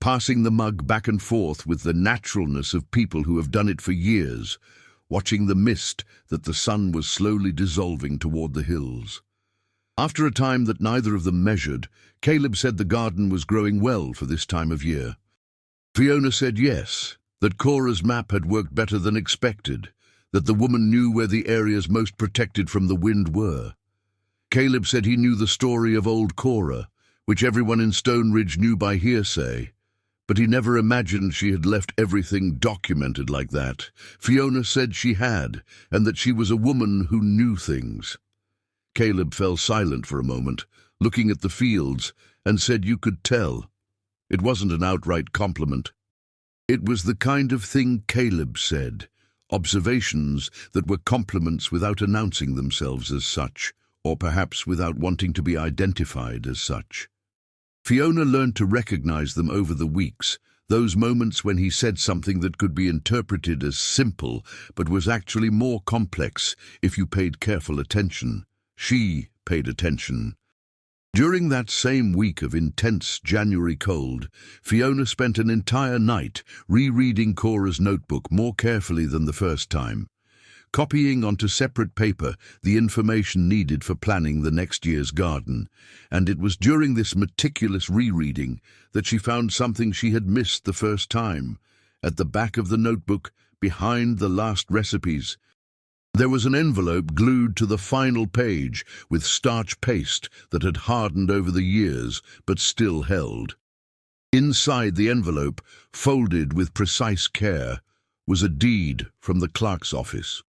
S1: passing the mug back and forth with the naturalness of people who have done it for years, watching the mist that the sun was slowly dissolving toward the hills. After a time that neither of them measured, Caleb said the garden was growing well for this time of year. Fiona said yes, that Cora's map had worked better than expected, that the woman knew where the areas most protected from the wind were. Caleb said he knew the story of old Cora, which everyone in Stone Ridge knew by hearsay, but he never imagined she had left everything documented like that. Fiona said she had, and that she was a woman who knew things. Caleb fell silent for a moment, looking at the fields, and said you could tell. It wasn't an outright compliment. It was the kind of thing Caleb said, observations that were compliments without announcing themselves as such, or perhaps without wanting to be identified as such. Fiona learned to recognize them over the weeks, those moments when he said something that could be interpreted as simple, but was actually more complex if you paid careful attention. She paid attention. During that same week of intense January cold, Fiona spent an entire night rereading Cora's notebook more carefully than the first time, copying onto separate paper the information needed for planning the next year's garden, and it was during this meticulous rereading that she found something she had missed the first time. At the back of the notebook, behind the last recipes, there was an envelope glued to the final page with starch paste that had hardened over the years but still held. Inside the envelope, folded with precise care, was a deed from the clerk's office.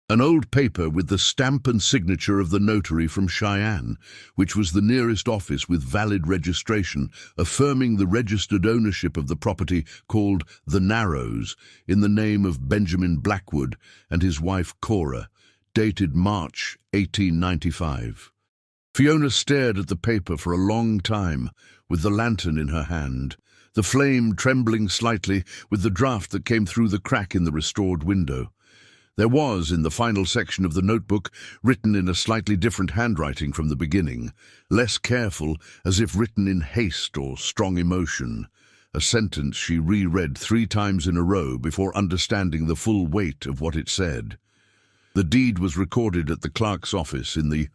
S1: An old paper with the stamp and signature of the notary from Cheyenne, which was the nearest office with valid registration, affirming the registered ownership of the property called The Narrows, in the name of Benjamin Blackwood and his wife Cora, dated March 1895. Fiona stared at the paper for a long time, with the lantern in her hand, the flame trembling slightly with the draught that came through the crack in the restored window. There was, in the final section of the notebook, written in a slightly different handwriting from the beginning, less careful, as if written in haste or strong emotion, a sentence she reread 3 times in a row before understanding the full weight of what it said. The deed was recorded at the clerk's office in the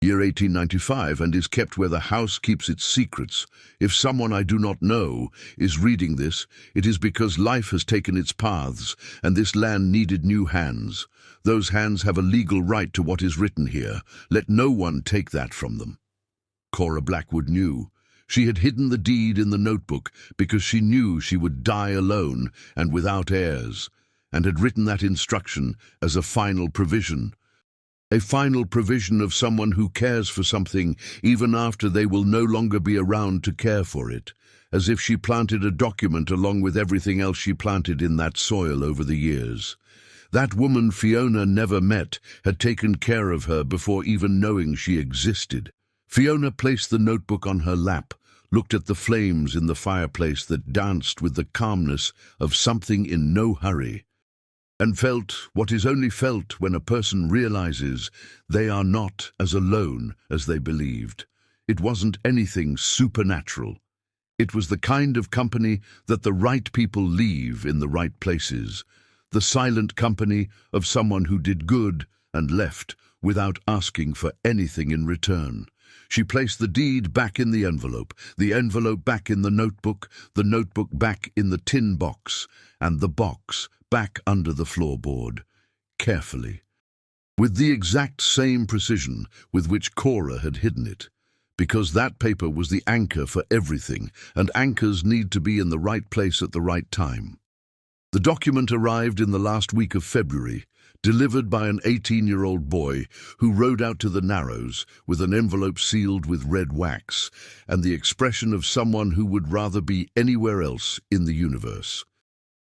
S1: year 1895 and is kept where the house keeps its secrets. If someone I do not know is reading this, it is because life has taken its paths and this land needed new hands. Those hands have a legal right to what is written here. Let no one take that from them. Cora Blackwood knew. She had hidden the deed in the notebook because she knew she would die alone and without heirs, and had written that instruction as a final provision. A final provision of someone who cares for something even after they will no longer be around to care for it, as if she planted a document along with everything else she planted in that soil over the years. That woman Fiona never met had taken care of her before even knowing she existed. Fiona placed the notebook on her lap, looked at the flames in the fireplace that danced with the calmness of something in no hurry, and felt what is only felt when a person realizes they are not as alone as they believed. It wasn't anything supernatural. It was the kind of company that the right people leave in the right places, the silent company of someone who did good and left without asking for anything in return. She placed the deed back in the envelope back in the notebook back in the tin box, and the box back under the floorboard, carefully, with the exact same precision with which Cora had hidden it, because that paper was the anchor for everything, and anchors need to be in the right place at the right time. The document arrived in the last week of February, delivered by an 18-year-old boy who rode out to the Narrows with an envelope sealed with red wax and the expression of someone who would rather be anywhere else in the universe.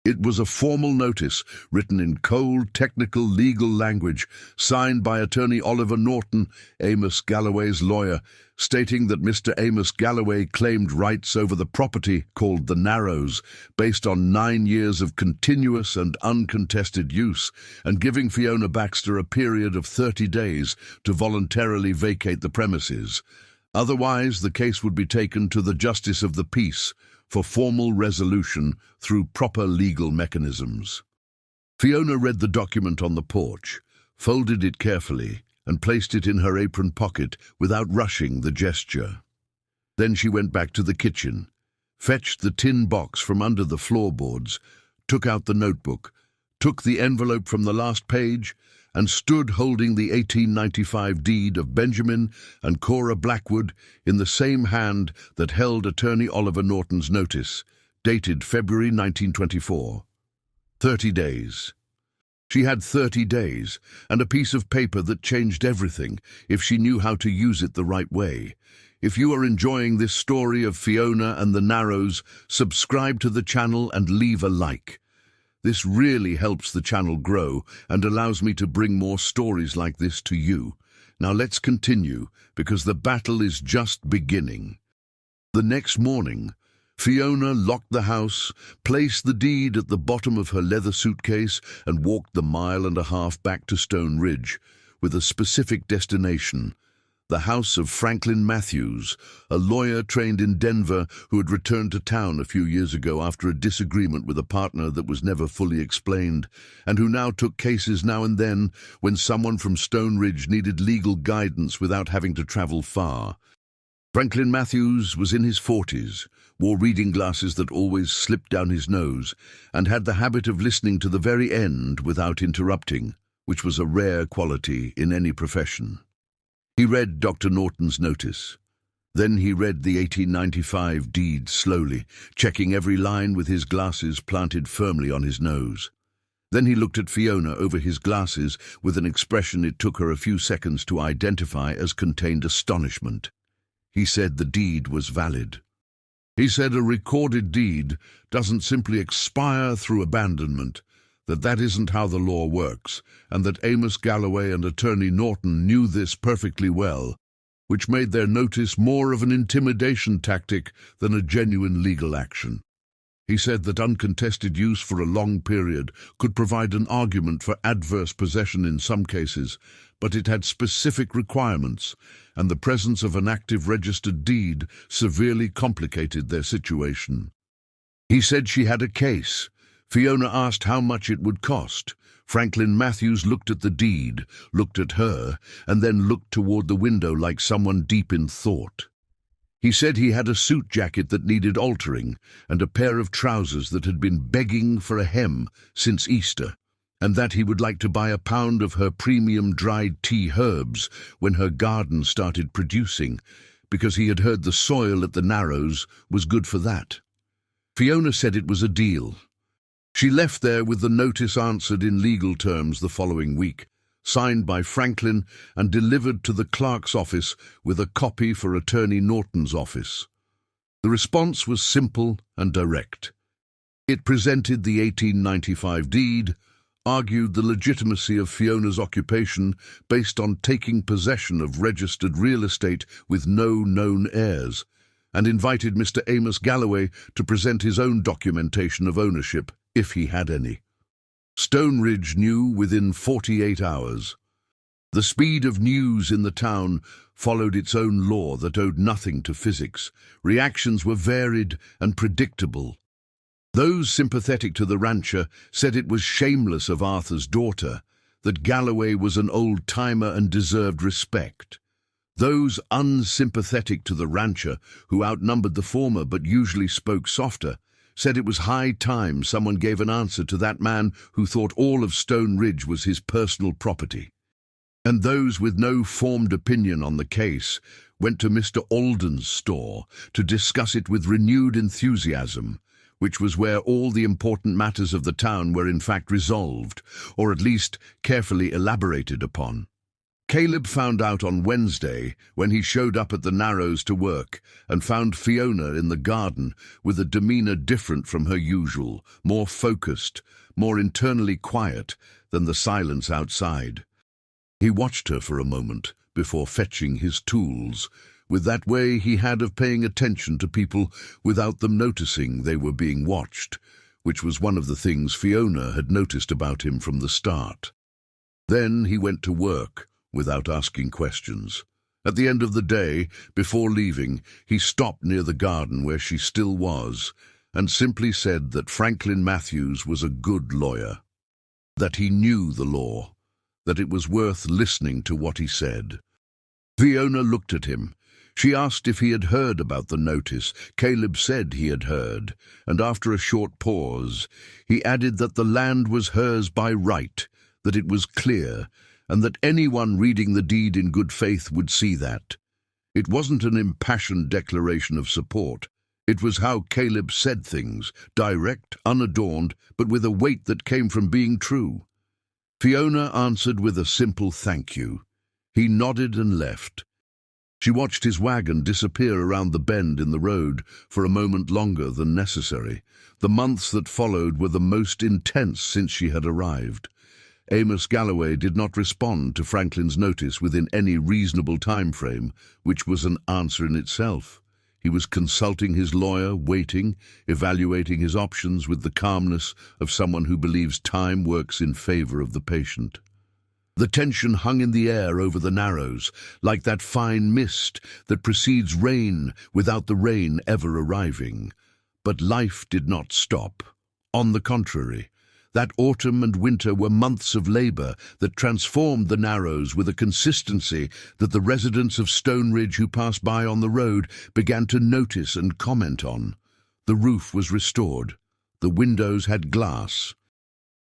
S1: It was a formal notice written in cold, technical legal language, signed by attorney Oliver Norton, Amos Galloway's lawyer, stating that Mr. Amos Galloway claimed rights over the property called the Narrows, based on 9 years of continuous and uncontested use, and giving Fiona Baxter a period of 30 days to voluntarily vacate the premises. Otherwise, the case would be taken to the Justice of the Peace for formal resolution through proper legal mechanisms. Fiona read the document on the porch, folded it carefully, and placed it in her apron pocket without rushing the gesture. Then she went back to the kitchen, fetched the tin box from under the floorboards, took out the notebook, took the envelope from the last page, and stood holding the 1895 deed of Benjamin and Cora Blackwood in the same hand that held attorney Oliver Norton's notice, dated February 1924. 30 days. She had 30 days, and a piece of paper that changed everything if she knew how to use it the right way. If you are enjoying this story of Fiona and the Narrows, subscribe to the channel and leave a like. This really helps the channel grow and allows me to bring more stories like this to you. Now let's continue, because the battle is just beginning. The next morning, Fiona locked the house, placed the deed at the bottom of her leather suitcase, and walked the 1.5 miles back to Stone Ridge, with a specific destination: the house of Franklin Matthews, a lawyer trained in Denver who had returned to town a few years ago after a disagreement with a partner that was never fully explained, and who now took cases now and then when someone from Stone Ridge needed legal guidance without having to travel far. Franklin Matthews was in his 40s, wore reading glasses that always slipped down his nose, and had the habit of listening to the very end without interrupting, which was a rare quality in any profession. He read Dr. Norton's notice. Then he read the 1895 deed slowly, checking every line with his glasses planted firmly on his nose. Then he looked at Fiona over his glasses with an expression it took her a few seconds to identify as contained astonishment. He said the deed was valid. He said a recorded deed doesn't simply expire through abandonment, that isn't how the law works, and that Amos Galloway and attorney Norton knew this perfectly well, which made their notice more of an intimidation tactic than a genuine legal action. He said that uncontested use for a long period could provide an argument for adverse possession in some cases, but it had specific requirements, and the presence of an active registered deed severely complicated their situation. He said she had a case. Fiona asked how much it would cost. Franklin Matthews looked at the deed, looked at her, and then looked toward the window like someone deep in thought. He said he had a suit jacket that needed altering and a pair of trousers that had been begging for a hem since Easter, and that he would like to buy a pound of her premium dried tea herbs when her garden started producing, because he had heard the soil at the Narrows was good for that. Fiona said it was a deal. She left there with the notice answered in legal terms the following week, signed by Franklin and delivered to the clerk's office with a copy for attorney Norton's office. The response was simple and direct. It presented the 1895 deed, argued the legitimacy of Fiona's occupation based on taking possession of registered real estate with no known heirs, and invited Mr. Amos Galloway to present his own documentation of ownership, if he had any. Stone Ridge knew within 48 hours. The speed of news in the town followed its own law that owed nothing to physics. Reactions were varied and predictable. Those sympathetic to the rancher said it was shameless of Arthur's daughter, that Galloway was an old-timer and deserved respect. Those unsympathetic to the rancher, who outnumbered the former but usually spoke softer, said it was high time someone gave an answer to that man who thought all of Stone Ridge was his personal property. And those with no formed opinion on the case went to Mr. Alden's store to discuss it with renewed enthusiasm, which was where all the important matters of the town were in fact resolved, or at least carefully elaborated upon. Caleb found out on Wednesday when he showed up at the Narrows to work and found Fiona in the garden with a demeanour different from her usual, more focused, more internally quiet than the silence outside. He watched her for a moment before fetching his tools, with that way he had of paying attention to people without them noticing they were being watched, which was one of the things Fiona had noticed about him from the start. Then he went to work, without asking questions. At the end of the day, before leaving, he stopped near the garden where she still was, and simply said that Franklin Matthews was a good lawyer, that he knew the law, that it was worth listening to what he said. Fiona looked at him. She asked if he had heard about the notice. Caleb said he had heard, and after a short pause, he added that the land was hers by right, that it was clear, and that anyone reading the deed in good faith would see that. It wasn't an impassioned declaration of support. It was how Caleb said things, direct, unadorned, but with a weight that came from being true. Fiona answered with a simple thank you. He nodded and left. She watched his wagon disappear around the bend in the road for a moment longer than necessary. The months that followed were the most intense since she had arrived. Amos Galloway did not respond to Franklin's notice within any reasonable time frame, which was an answer in itself. He was consulting his lawyer, waiting, evaluating his options with the calmness of someone who believes time works in favor of the patient. The tension hung in the air over the Narrows, like that fine mist that precedes rain without the rain ever arriving. But life did not stop. On the contrary, that autumn and winter were months of labour that transformed the Narrows with a consistency that the residents of Stone Ridge who passed by on the road began to notice and comment on. The roof was restored. The windows had glass.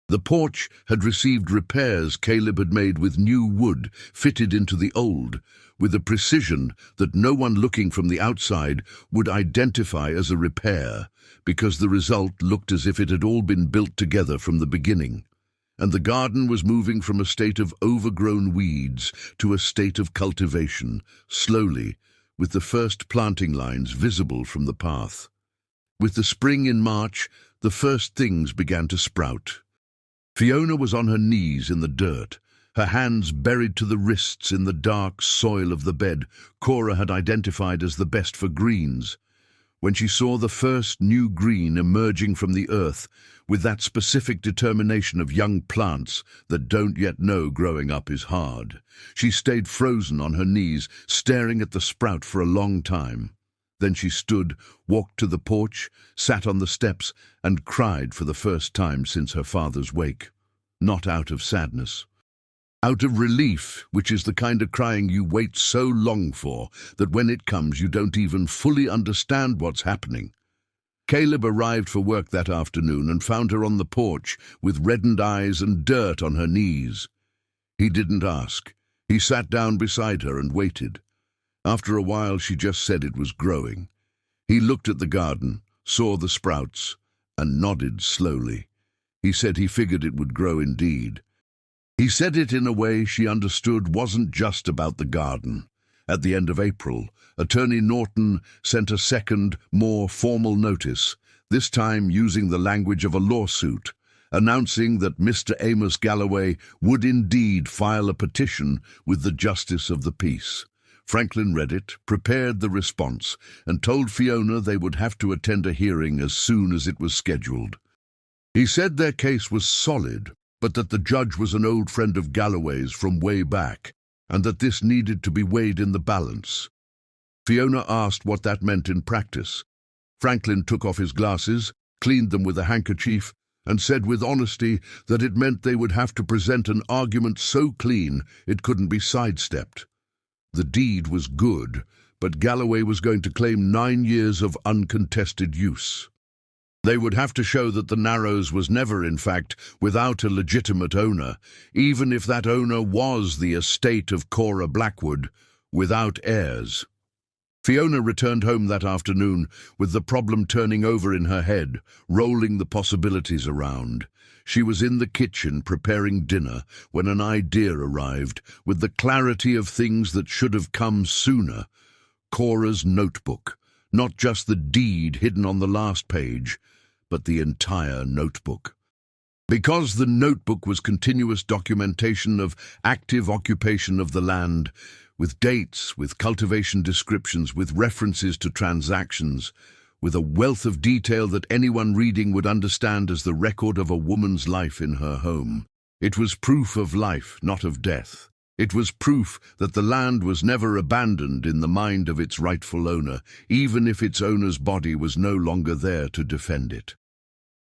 S1: The porch had received repairs Caleb had made with new wood fitted into the old, with a precision that no one looking from the outside would identify as a repair, because the result looked as if it had all been built together from the beginning. And the garden was moving from a state of overgrown weeds to a state of cultivation, slowly, with the first planting lines visible from the path. With the spring in March, the first things began to sprout. Fiona was on her knees in the dirt, her hands buried to the wrists in the dark soil of the bed Cora had identified as the best for greens. When she saw the first new green emerging from the earth, with that specific determination of young plants that don't yet know growing up is hard, she stayed frozen on her knees, staring at the sprout for a long time. Then she stood, walked to the porch, sat on the steps, and cried for the first time since her father's wake. Not out of sadness. Out of relief, which is the kind of crying you wait so long for that when it comes you don't even fully understand what's happening. Caleb arrived for work that afternoon and found her on the porch with reddened eyes and dirt on her knees. He didn't ask. He sat down beside her and waited. After a while she just said it was growing. He looked at the garden, saw the sprouts, and nodded slowly. He said he figured it would grow indeed. He said it in a way she understood wasn't just about the garden. At the end of April, Attorney Norton sent a second, more formal notice, this time using the language of a lawsuit, announcing that Mr. Amos Galloway would indeed file a petition with the Justice of the Peace. Franklin read it, prepared the response, and told Fiona they would have to attend a hearing as soon as it was scheduled. He said their case was solid, but that the judge was an old friend of Galloway's from way back, and that this needed to be weighed in the balance. Fiona asked what that meant in practice. Franklin took off his glasses, cleaned them with a handkerchief, and said with honesty that it meant they would have to present an argument so clean it couldn't be sidestepped. The deed was good, but Galloway was going to claim 9 years of uncontested use. They would have to show that the Narrows was never, in fact, without a legitimate owner, even if that owner was the estate of Cora Blackwood, without heirs. Fiona returned home that afternoon with the problem turning over in her head, rolling the possibilities around. She was in the kitchen preparing dinner when an idea arrived, with the clarity of things that should have come sooner. Cora's notebook. Not just the deed hidden on the last page, but the entire notebook. Because the notebook was continuous documentation of active occupation of the land, with dates, with cultivation descriptions, with references to transactions, with a wealth of detail that anyone reading would understand as the record of a woman's life in her home. It was proof of life, not of death. It was proof that the land was never abandoned in the mind of its rightful owner, even if its owner's body was no longer there to defend it.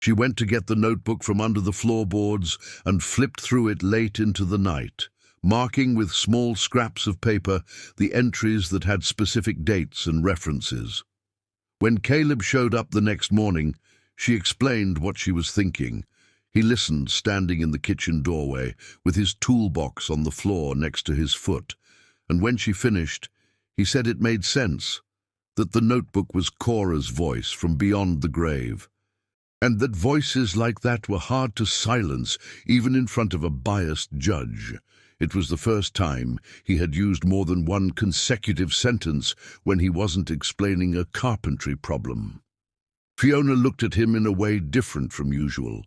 S1: She went to get the notebook from under the floorboards and flipped through it late into the night, marking with small scraps of paper the entries that had specific dates and references. When Caleb showed up the next morning, she explained what she was thinking. He listened, standing in the kitchen doorway, with his toolbox on the floor next to his foot, and when she finished, he said it made sense, that the notebook was Cora's voice from beyond the grave, and that voices like that were hard to silence, even in front of a biased judge. It was the first time he had used more than one consecutive sentence when he wasn't explaining a carpentry problem. Fiona looked at him in a way different from usual.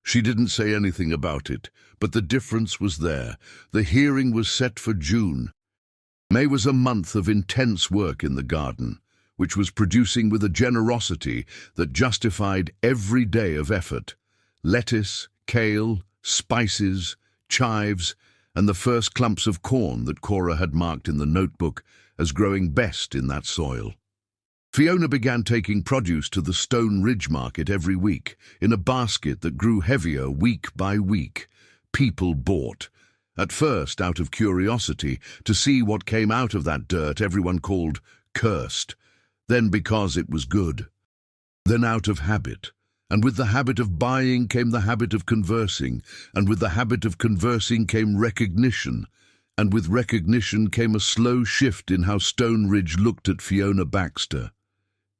S1: She didn't say anything about it, but the difference was there. The hearing was set for June. May was a month of intense work in the garden, which was producing with a generosity that justified every day of effort. Lettuce, kale, spices, chives, and the first clumps of corn that Cora had marked in the notebook as growing best in that soil. Fiona began taking produce to the Stone Ridge market every week, in a basket that grew heavier week by week. People bought. At first, out of curiosity, to see what came out of that dirt everyone called cursed. Then because it was good. Then out of habit. And with the habit of buying came the habit of conversing, and with the habit of conversing came recognition, and with recognition came a slow shift in how Stone Ridge looked at Fiona Baxter.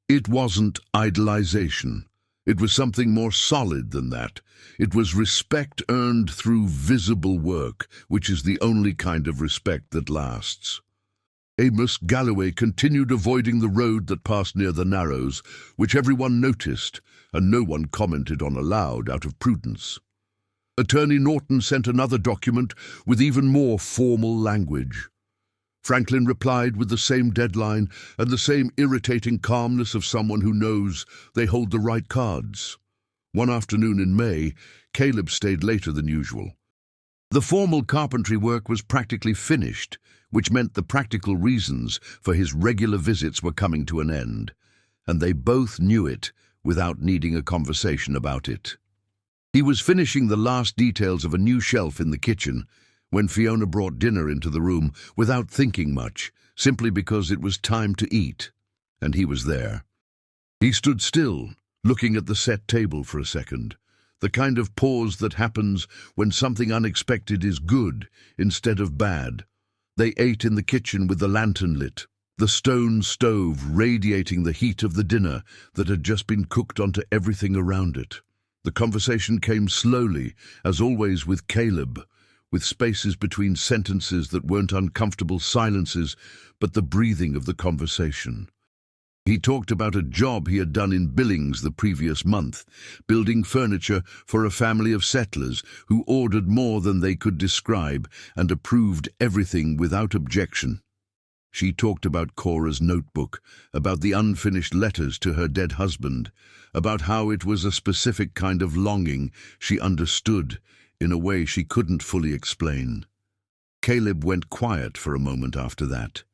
S1: It wasn't idolization. It was something more solid than that. It was respect earned through visible work, which is the only kind of respect that lasts. Amos Galloway continued avoiding the road that passed near the Narrows, which everyone noticed, and no one commented on aloud out of prudence. Attorney Norton sent another document with even more formal language. Franklin replied with the same deadline and the same irritating calmness of someone who knows they hold the right cards. One afternoon in May, Caleb stayed later than usual. The formal carpentry work was practically finished, which meant the practical reasons for his regular visits were coming to an end, and they both knew it without needing a conversation about it. He was finishing the last details of a new shelf in the kitchen when Fiona brought dinner into the room without thinking much, simply because it was time to eat, and he was there. He stood still, looking at the set table for a second, the kind of pause that happens when something unexpected is good instead of bad. They ate in the kitchen with the lantern lit, the stone stove radiating the heat of the dinner that had just been cooked onto everything around it. The conversation came slowly, as always with Caleb, with spaces between sentences that weren't uncomfortable silences, but the breathing of the conversation. He talked about a job he had done in Billings the previous month, building furniture for a family of settlers who ordered more than they could describe and approved everything without objection. She talked about Cora's notebook, about the unfinished letters to her dead husband, about how it was a specific kind of longing she understood in a way she couldn't fully explain. Caleb went quiet for a moment after that.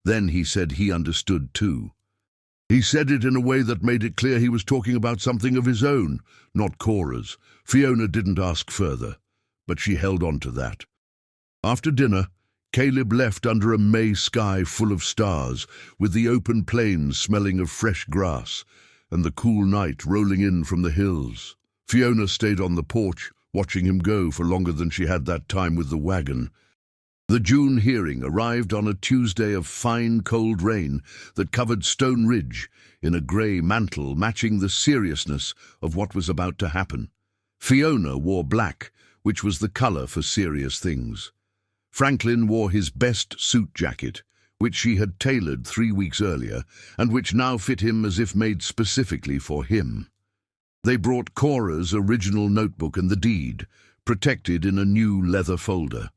S1: Then he said he understood too. He said it in a way that made it clear he was talking about something of his own, not Cora's. Fiona didn't ask further, but she held on to that. After dinner, Caleb left under a May sky full of stars, with the open plains smelling of fresh grass, and the cool night rolling in from the hills. Fiona stayed on the porch, watching him go for longer than she had that time with the wagon. The June hearing arrived on a Tuesday of fine cold rain that covered Stone Ridge in a grey mantle matching the seriousness of what was about to happen. Fiona wore black, which was the colour for serious things. Franklin wore his best suit jacket, which she had tailored 3 weeks earlier, and which now fit him as if made specifically for him. They brought Cora's original notebook and the deed, protected in a new leather folder.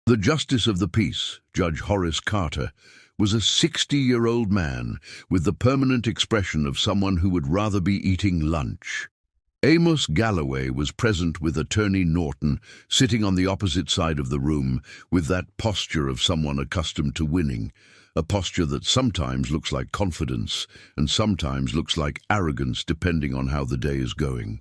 S1: The Justice of the Peace, Judge Horace Carter, was a 60-year-old man with the permanent expression of someone who would rather be eating lunch. Amos Galloway was present with Attorney Norton, sitting on the opposite side of the room with that posture of someone accustomed to winning, a posture that sometimes looks like confidence and sometimes looks like arrogance depending on how the day is going.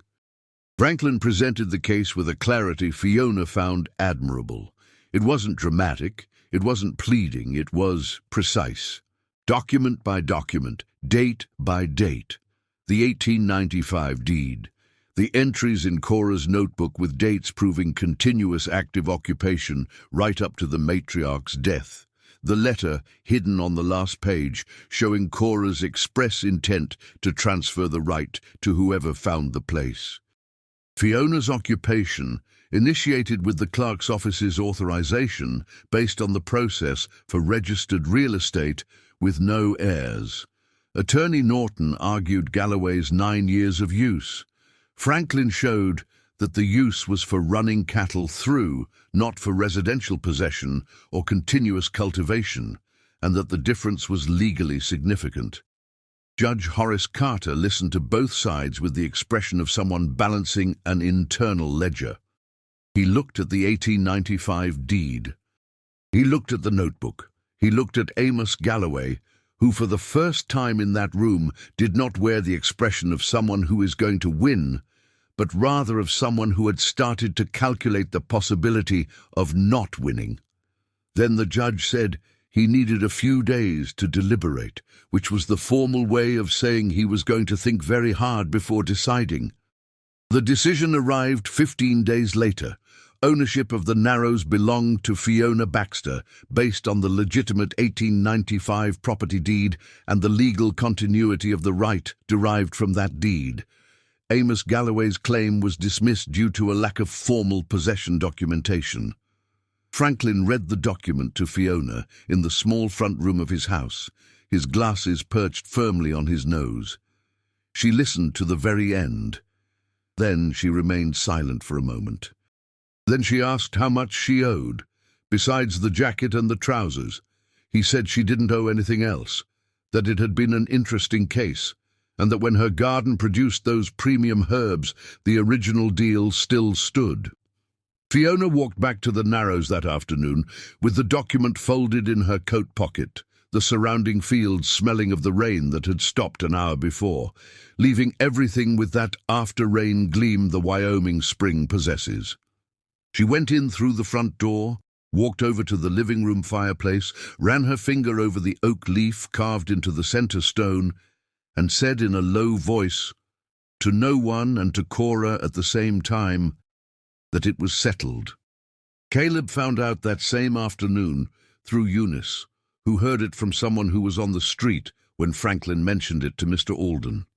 S1: Franklin presented the case with a clarity Fiona found admirable. It wasn't dramatic, it wasn't pleading, it was precise. Document by document, date by date. The 1895 deed. The entries in Cora's notebook with dates proving continuous active occupation right up to the matriarch's death. The letter, hidden on the last page, showing Cora's express intent to transfer the right to whoever found the place. Fiona's occupation, initiated with the clerk's office's authorization based on the process for registered real estate with no heirs. Attorney Norton argued Galloway's 9 years of use. Franklin showed that the use was for running cattle through, not for residential possession or continuous cultivation, and that the difference was legally significant. Judge Horace Carter listened to both sides with the expression of someone balancing an internal ledger. He looked at the 1895 deed. He looked at the notebook. He looked at Amos Galloway, who for the first time in that room did not wear the expression of someone who is going to win, but rather of someone who had started to calculate the possibility of not winning. Then the judge said he needed a few days to deliberate, which was the formal way of saying he was going to think very hard before deciding. The decision arrived 15 days later. Ownership of the Narrows belonged to Fiona Baxter, based on the legitimate 1895 property deed and the legal continuity of the right derived from that deed. Amos Galloway's claim was dismissed due to a lack of formal possession documentation. Franklin read the document to Fiona in the small front room of his house, his glasses perched firmly on his nose. She listened to the very end. Then she remained silent for a moment. Then she asked how much she owed, besides the jacket and the trousers. He said she didn't owe anything else, that it had been an interesting case, and that when her garden produced those premium herbs, the original deal still stood. Fiona walked back to the Narrows that afternoon with the document folded in her coat pocket, the surrounding fields smelling of the rain that had stopped an hour before, leaving everything with that after-rain gleam the Wyoming spring possesses. She went in through the front door, walked over to the living room fireplace, ran her finger over the oak leaf carved into the center stone, and said in a low voice, to no one and to Cora at the same time, that it was settled. Caleb found out that same afternoon through Eunice, who heard it from someone who was on the street when Franklin mentioned it to Mr. Alden.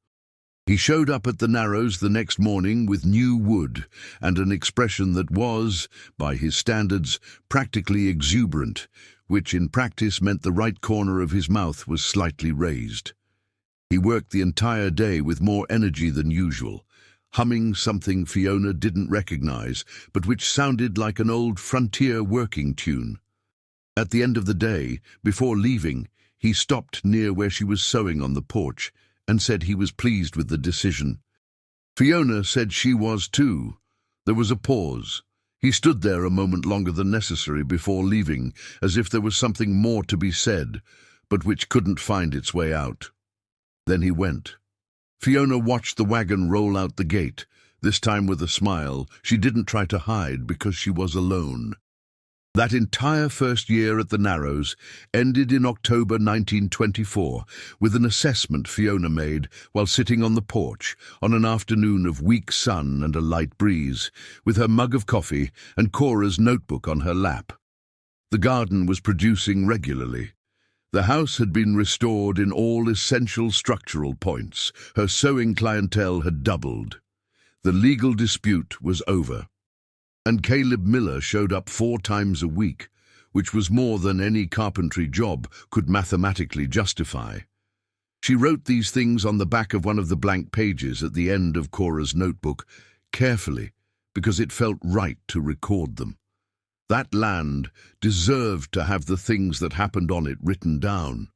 S1: He showed up at the Narrows the next morning with new wood and an expression that was, by his standards, practically exuberant, which in practice meant the right corner of his mouth was slightly raised. He worked the entire day with more energy than usual, humming something Fiona didn't recognize, but which sounded like an old frontier working tune. At the end of the day, before leaving, he stopped near where she was sewing on the porch and said he was pleased with the decision. Fiona said she was too. There was a pause. He stood there a moment longer than necessary before leaving, as if there was something more to be said, but which couldn't find its way out. Then he went. Fiona watched the wagon roll out the gate, this time with a smile she didn't try to hide because she was alone. That entire first year at the Narrows ended in October 1924 with an assessment Fiona made while sitting on the porch on an afternoon of weak sun and a light breeze, with her mug of coffee and Cora's notebook on her lap. The garden was producing regularly. The house had been restored in all essential structural points. Her sewing clientele had doubled. The legal dispute was over. And Caleb Miller showed up 4 times a week, which was more than any carpentry job could mathematically justify. She wrote these things on the back of one of the blank pages at the end of Cora's notebook, carefully, because it felt right to record them. That land deserved to have the things that happened on it written down.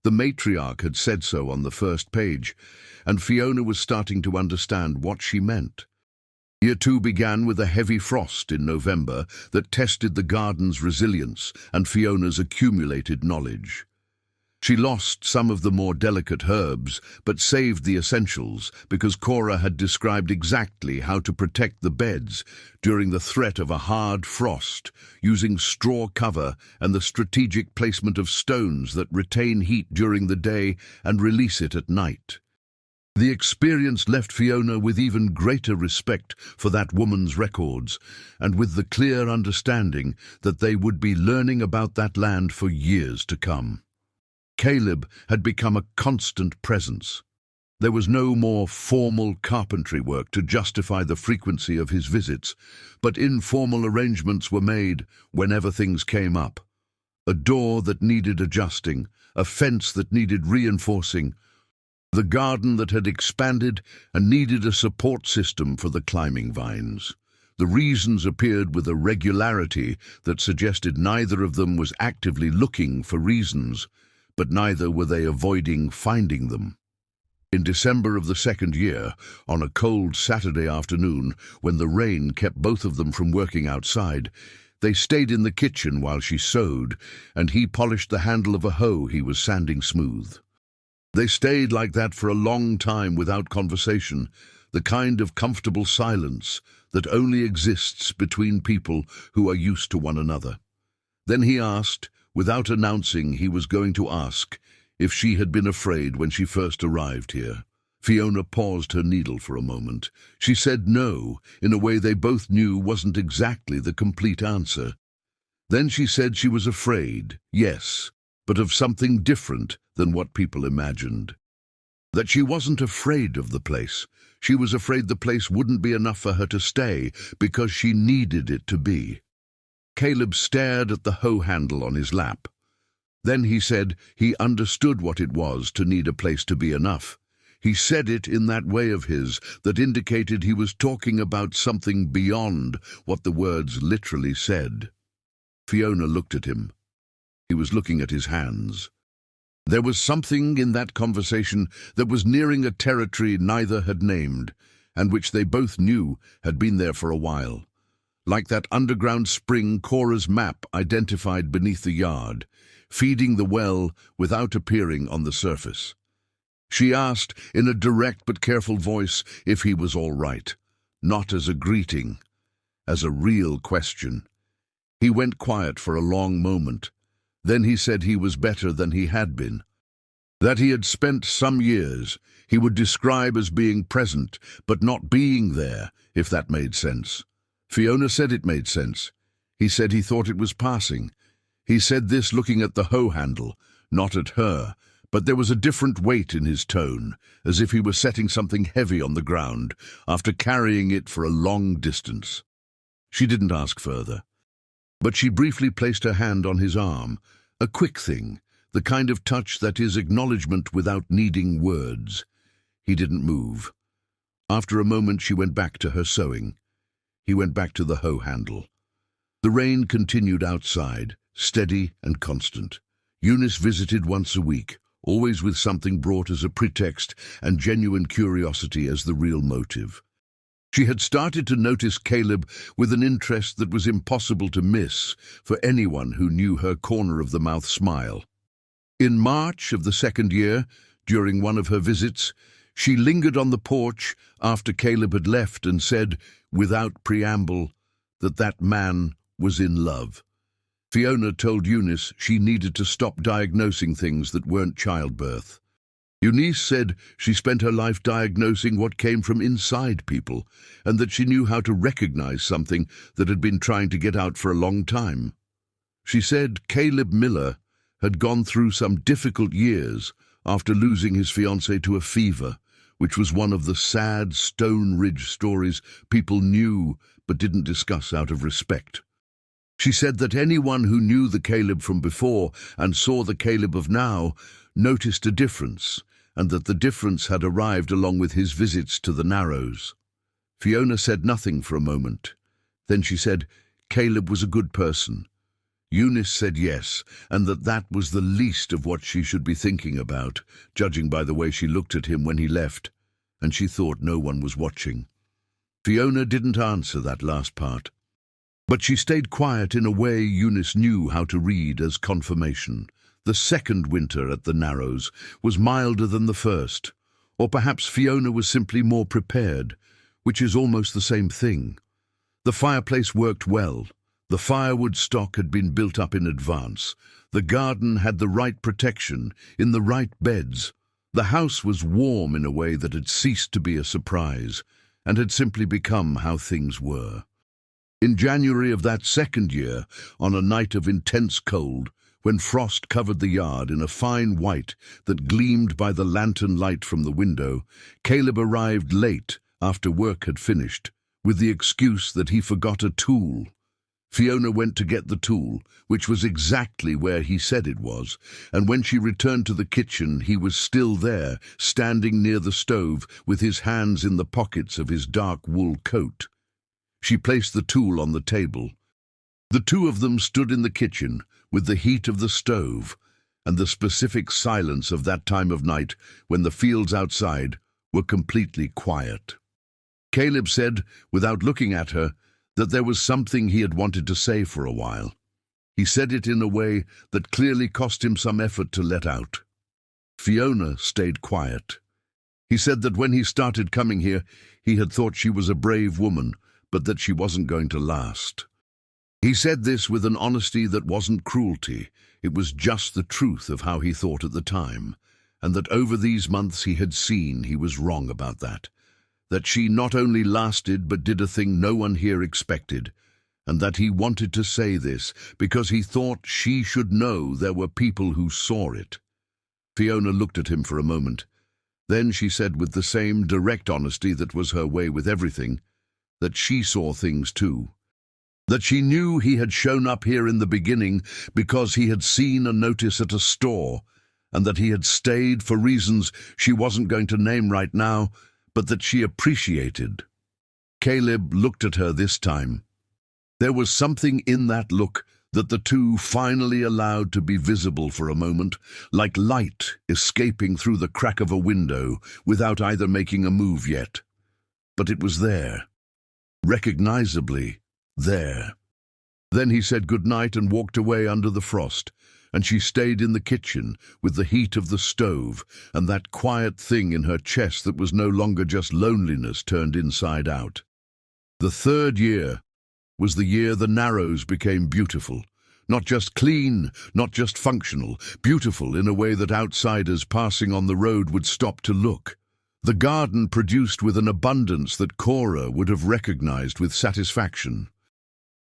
S1: The matriarch had said so on the first page, and Fiona was starting to understand what she meant. Year 2 began with a heavy frost in November that tested the garden's resilience and Fiona's accumulated knowledge. She lost some of the more delicate herbs, but saved the essentials because Cora had described exactly how to protect the beds during the threat of a hard frost, using straw cover and the strategic placement of stones that retain heat during the day and release it at night. The experience left Fiona with even greater respect for that woman's records, and with the clear understanding that they would be learning about that land for years to come. Caleb had become a constant presence. There was no more formal carpentry work to justify the frequency of his visits, but informal arrangements were made whenever things came up. A door that needed adjusting, a fence that needed reinforcing, the garden that had expanded and needed a support system for the climbing vines. The reasons appeared with a regularity that suggested neither of them was actively looking for reasons, but neither were they avoiding finding them. In December of the second year, on a cold Saturday afternoon, when the rain kept both of them from working outside, they stayed in the kitchen while she sewed, and he polished the handle of a hoe he was sanding smooth. They stayed like that for a long time without conversation, the kind of comfortable silence that only exists between people who are used to one another. Then he asked, without announcing he was going to ask, if she had been afraid when she first arrived here. Fiona paused her needle for a moment. She said no, in a way they both knew wasn't exactly the complete answer. Then she said she was afraid, yes, but of something different than what people imagined. That she wasn't afraid of the place. She was afraid the place wouldn't be enough for her to stay because she needed it to be. Caleb stared at the hoe handle on his lap. Then he said he understood what it was to need a place to be enough. He said it in that way of his that indicated he was talking about something beyond what the words literally said. Fiona looked at him. He was looking at his hands. There was something in that conversation that was nearing a territory neither had named, and which they both knew had been there for a while. Like that underground spring Cora's map identified beneath the yard, feeding the well without appearing on the surface. She asked, in a direct but careful voice, if he was all right, not as a greeting, as a real question. He went quiet for a long moment. Then he said he was better than he had been. That he had spent some years he would describe as being present, but not being there, if that made sense. Fiona said it made sense. He said he thought it was passing. He said this looking at the hoe handle, not at her, but there was a different weight in his tone, as if he were setting something heavy on the ground after carrying it for a long distance. She didn't ask further, but she briefly placed her hand on his arm, a quick thing, the kind of touch that is acknowledgement without needing words. He didn't move. After a moment she went back to her sewing. He went back to the hoe handle. The rain continued outside, steady and constant. Eunice visited once a week, always with something brought as a pretext and genuine curiosity as the real motive. She had started to notice Caleb with an interest that was impossible to miss for anyone who knew her corner-of-the-mouth smile. In March of the second year, during one of her visits, she lingered on the porch after Caleb had left and said, without preamble, that man was in love. Fiona told Eunice she needed to stop diagnosing things that weren't childbirth. Eunice said she spent her life diagnosing what came from inside people, and that she knew how to recognize something that had been trying to get out for a long time. She said Caleb Miller had gone through some difficult years after losing his fiancée to a fever, which was one of the sad Stone Ridge stories people knew but didn't discuss out of respect. She said that anyone who knew the Caleb from before and saw the Caleb of now noticed a difference, and that the difference had arrived along with his visits to the Narrows. Fiona said nothing for a moment. Then she said Caleb was a good person. Eunice said yes, and that was the least of what she should be thinking about, judging by the way she looked at him when he left, and she thought no one was watching. Fiona didn't answer that last part, but she stayed quiet in a way Eunice knew how to read as confirmation. The second winter at the Narrows was milder than the first, or perhaps Fiona was simply more prepared, which is almost the same thing. The fireplace worked well. The firewood stock had been built up in advance. The garden had the right protection, in the right beds. The house was warm in a way that had ceased to be a surprise, and had simply become how things were. In January of that second year, on a night of intense cold, when frost covered the yard in a fine white that gleamed by the lantern light from the window, Caleb arrived late after work had finished, with the excuse that he forgot a tool. Fiona went to get the tool, which was exactly where he said it was, and when she returned to the kitchen he was still there, standing near the stove with his hands in the pockets of his dark wool coat. She placed the tool on the table. The two of them stood in the kitchen, with the heat of the stove, and the specific silence of that time of night when the fields outside were completely quiet. Caleb said, without looking at her, that there was something he had wanted to say for a while. He said it in a way that clearly cost him some effort to let out. Fiona stayed quiet. He said that when he started coming here, he had thought she was a brave woman, but that she wasn't going to last. He said this with an honesty that wasn't cruelty. It was just the truth of how he thought at the time, and that over these months he had seen he was wrong about that. That she not only lasted but did a thing no one here expected, and that he wanted to say this because he thought she should know there were people who saw it. Fiona looked at him for a moment. Then she said with the same direct honesty that was her way with everything, that she saw things too. That she knew he had shown up here in the beginning because he had seen a notice at a store, and that he had stayed for reasons she wasn't going to name right now, but that she appreciated. Caleb looked at her this time. There was something in that look that the two finally allowed to be visible for a moment, like light escaping through the crack of a window without either making a move yet. But it was there, recognizably there. Then he said good night and walked away under the frost, and she stayed in the kitchen with the heat of the stove and that quiet thing in her chest that was no longer just loneliness turned inside out. The third year was the year the Narrows became beautiful. Not just clean, not just functional, beautiful in a way that outsiders passing on the road would stop to look. The garden produced with an abundance that Cora would have recognized with satisfaction.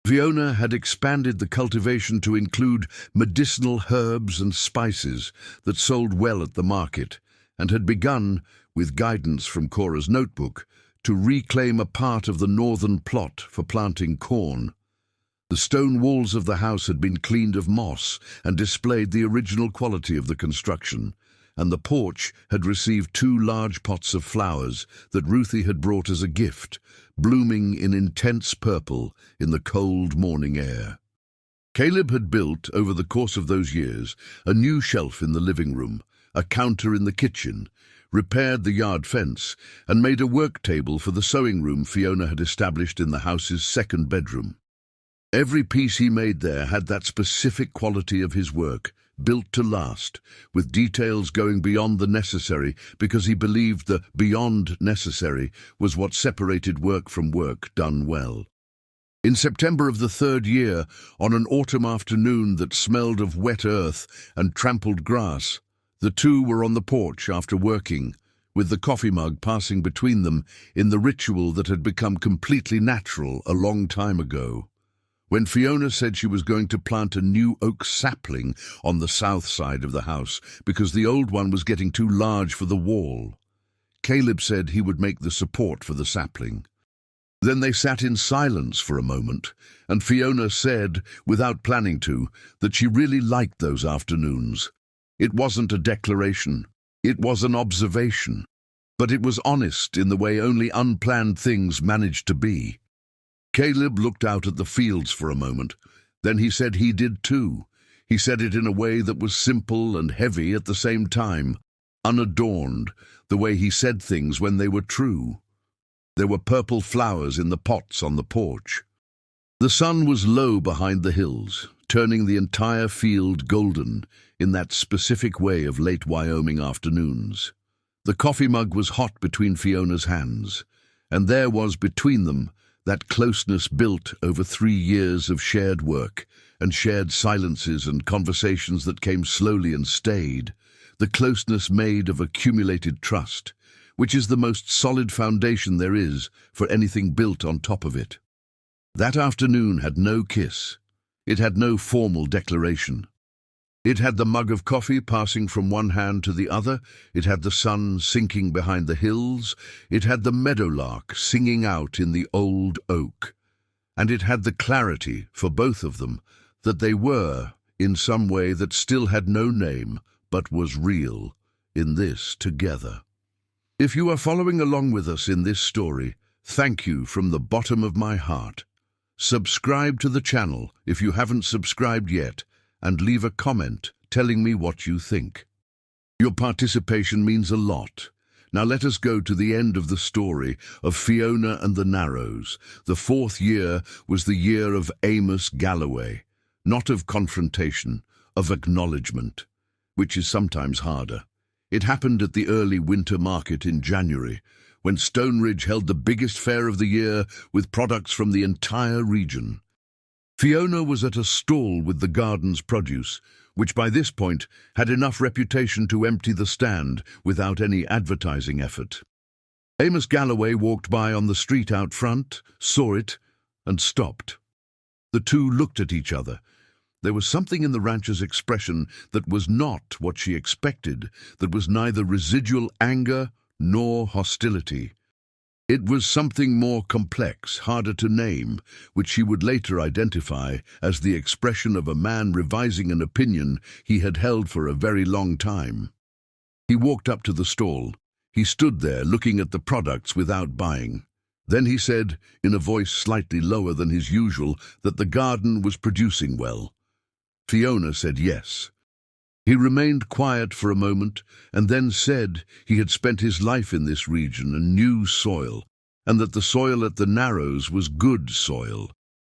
S1: Fiona had expanded the cultivation to include medicinal herbs and spices that sold well at the market, and had begun, with guidance from Cora's notebook, to reclaim a part of the northern plot for planting corn. The stone walls of the house had been cleaned of moss and displayed the original quality of the construction, and the porch had received 2 large pots of flowers that Ruthie had brought as a gift, blooming in intense purple in the cold morning air. Caleb had built, over the course of those years, a new shelf in the living room, a counter in the kitchen, repaired the yard fence, and made a work table for the sewing room Fiona had established in the house's second bedroom. Every piece he made there had that specific quality of his work, built to last, with details going beyond the necessary because he believed the beyond necessary was what separated work from work done well. In September of the third year, on an autumn afternoon that smelled of wet earth and trampled grass, the two were on the porch after working, with the coffee mug passing between them in the ritual that had become completely natural a long time ago. When Fiona said she was going to plant a new oak sapling on the south side of the house because the old one was getting too large for the wall, Caleb said he would make the support for the sapling. Then they sat in silence for a moment, and Fiona said, without planning to, that she really liked those afternoons. It wasn't a declaration, it was an observation, but it was honest in the way only unplanned things managed to be. Caleb looked out at the fields for a moment. Then he said he did too. He said it in a way that was simple and heavy at the same time, unadorned, the way he said things when they were true. There were purple flowers in the pots on the porch. The sun was low behind the hills, turning the entire field golden in that specific way of late Wyoming afternoons. The coffee mug was hot between Fiona's hands, and there was between them that closeness built over 3 years of shared work and shared silences and conversations that came slowly and stayed, the closeness made of accumulated trust, which is the most solid foundation there is for anything built on top of it. That afternoon had no kiss. It had no formal declaration. It had the mug of coffee passing from one hand to the other. It had the sun sinking behind the hills. It had the meadowlark singing out in the old oak. And it had the clarity, for both of them, that they were, in some way that still had no name, but was real, in this together. If you are following along with us in this story, thank you from the bottom of my heart. Subscribe to the channel if you haven't subscribed yet, and leave a comment telling me what you think. Your participation means a lot. Now let us go to the end of the story of Fiona and the Narrows. The 4th year was the year of Amos Galloway, not of confrontation, of acknowledgement, which is sometimes harder. It happened at the early winter market in January, when Stone Ridge held the biggest fair of the year with products from the entire region. Fiona was at a stall with the garden's produce, which by this point had enough reputation to empty the stand without any advertising effort. Amos Galloway walked by on the street out front, saw it, and stopped. The two looked at each other. There was something in the rancher's expression that was not what she expected, that was neither residual anger nor hostility. It was something more complex, harder to name, which she would later identify as the expression of a man revising an opinion he had held for a very long time. He walked up to the stall. He stood there looking at the products without buying. Then he said, in a voice slightly lower than his usual, that the garden was producing well. Fiona said yes. He remained quiet for a moment and then said he had spent his life in this region and knew soil, and that the soil at the Narrows was good soil.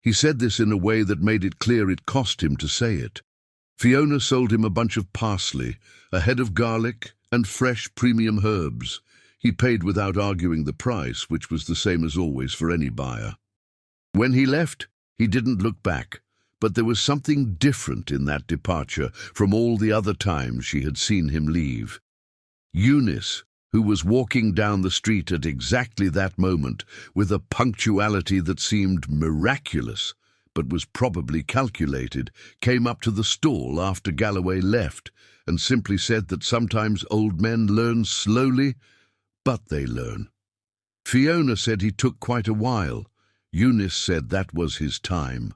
S1: He said this in a way that made it clear it cost him to say it. Fiona sold him a bunch of parsley, a head of garlic, and fresh premium herbs. He paid without arguing the price, which was the same as always for any buyer. When he left, he didn't look back. But there was something different in that departure from all the other times she had seen him leave. Eunice, who was walking down the street at exactly that moment with a punctuality that seemed miraculous, but was probably calculated, came up to the stall after Galloway left and simply said that sometimes old men learn slowly, but they learn. Fiona said he took quite a while. Eunice said that was his time.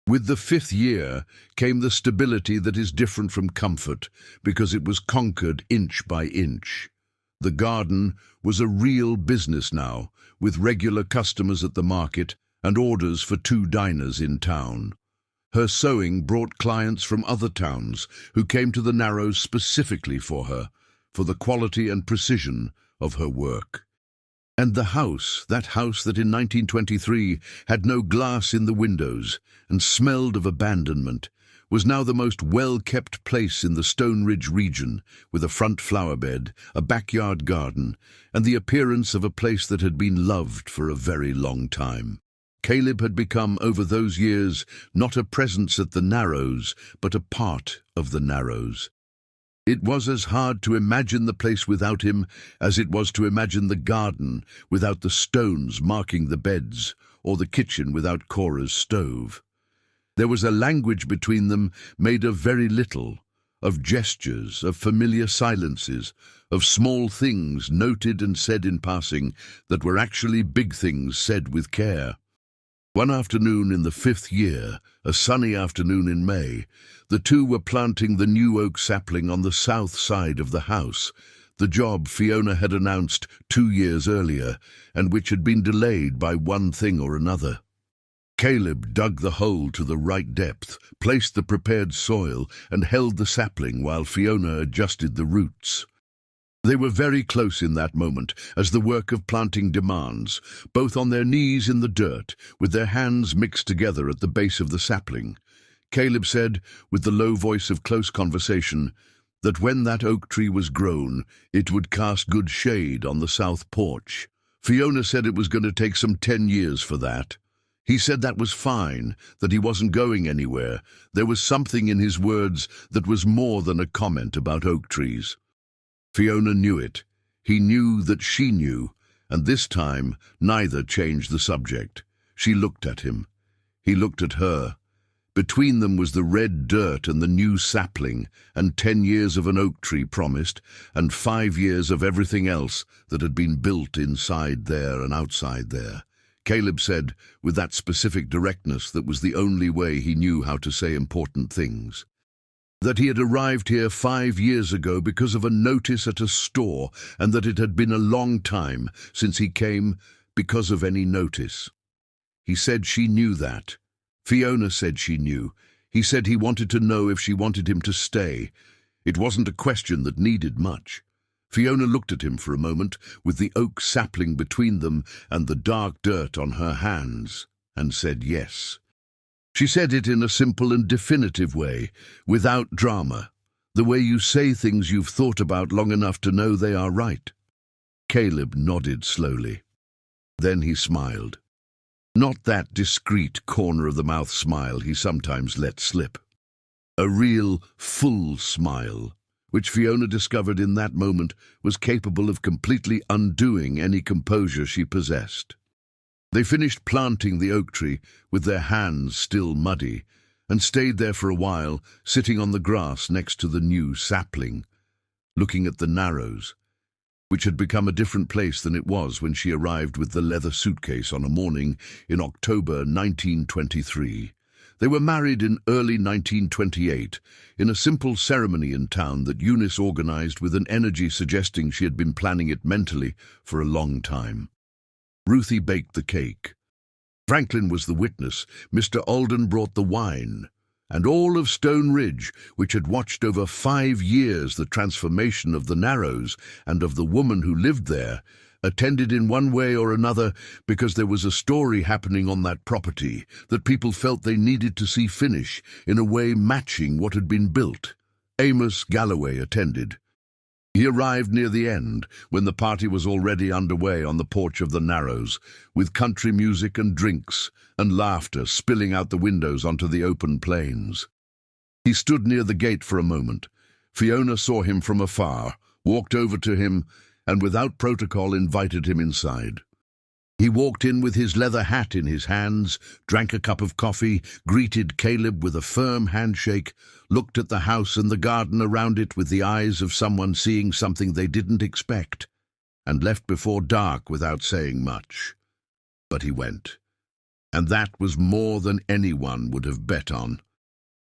S1: With the 5th year came the stability that is different from comfort, because it was conquered inch by inch. The garden was a real business now, with regular customers at the market and orders for 2 diners in town. Her sewing brought clients from other towns who came to the Narrows specifically for her, for the quality and precision of her work. And the house, that house that in 1923 had no glass in the windows and smelled of abandonment, was now the most well-kept place in the Stone Ridge region, with a front flower bed, a backyard garden, and the appearance of a place that had been loved for a very long time. Caleb had become, over those years, not a presence at the Narrows, but a part of the Narrows. It was as hard to imagine the place without him as it was to imagine the garden without the stones marking the beds, or the kitchen without Cora's stove. There was a language between them made of very little, of gestures, of familiar silences, of small things noted and said in passing that were actually big things said with care. One afternoon in the 5th year, a sunny afternoon in May, the two were planting the new oak sapling on the south side of the house, the job Fiona had announced 2 years earlier, and which had been delayed by one thing or another. Caleb dug the hole to the right depth, placed the prepared soil, and held the sapling while Fiona adjusted the roots. They were very close in that moment, as the work of planting demands, both on their knees in the dirt, with their hands mixed together at the base of the sapling. Caleb said, with the low voice of close conversation, that when that oak tree was grown, it would cast good shade on the south porch. Fiona said it was going to take some 10 years for that. He said that was fine, that he wasn't going anywhere. There was something in his words that was more than a comment about oak trees. Fiona knew it. He knew that she knew, and this time neither changed the subject. She looked at him. He looked at her. Between them was the red dirt and the new sapling, and 10 years of an oak tree promised, and 5 years of everything else that had been built inside there and outside there. Caleb said, with that specific directness that was the only way he knew how to say important things, that he had arrived here 5 years ago because of a notice at a store, and that it had been a long time since he came because of any notice. He said she knew that. Fiona said she knew. He said he wanted to know if she wanted him to stay. It wasn't a question that needed much. Fiona looked at him for a moment, with the oak sapling between them and the dark dirt on her hands, and said yes. She said it in a simple and definitive way, without drama, the way you say things you've thought about long enough to know they are right. Caleb nodded slowly. Then he smiled. Not that discreet corner-of-the-mouth smile he sometimes let slip. A real, full smile, which Fiona discovered in that moment was capable of completely undoing any composure she possessed. They finished planting the oak tree, with their hands still muddy, and stayed there for a while, sitting on the grass next to the new sapling, looking at the Narrows, which had become a different place than it was when she arrived with the leather suitcase on a morning in October 1923. They were married in early 1928, in a simple ceremony in town that Eunice organized with an energy suggesting she had been planning it mentally for a long time. Ruthie baked the cake. Franklin was the witness. Mr. Alden brought the wine. And all of Stone Ridge, which had watched over 5 years the transformation of the Narrows and of the woman who lived there, attended in one way or another because there was a story happening on that property that people felt they needed to see finish in a way matching what had been built. Amos Galloway attended. He arrived near the end, when the party was already underway on the porch of the Narrows, with country music and drinks and laughter spilling out the windows onto the open plains. He stood near the gate for a moment. Fiona saw him from afar, walked over to him, and without protocol invited him inside. He walked in with his leather hat in his hands, drank a cup of coffee, greeted Caleb with a firm handshake, looked at the house and the garden around it with the eyes of someone seeing something they didn't expect, and left before dark without saying much. But he went, and that was more than anyone would have bet on.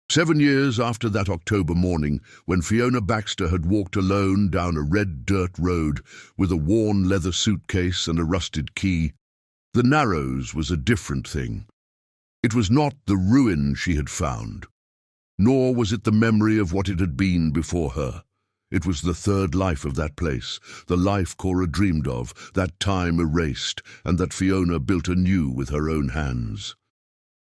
S1: 7 years after that October morning, when Fiona Baxter had walked alone down a red dirt road with a worn leather suitcase and a rusted key, the Narrows was a different thing. It was not the ruin she had found, nor was it the memory of what it had been before her. It was the third life of that place, the life Cora dreamed of, that time erased, and that Fiona built anew with her own hands.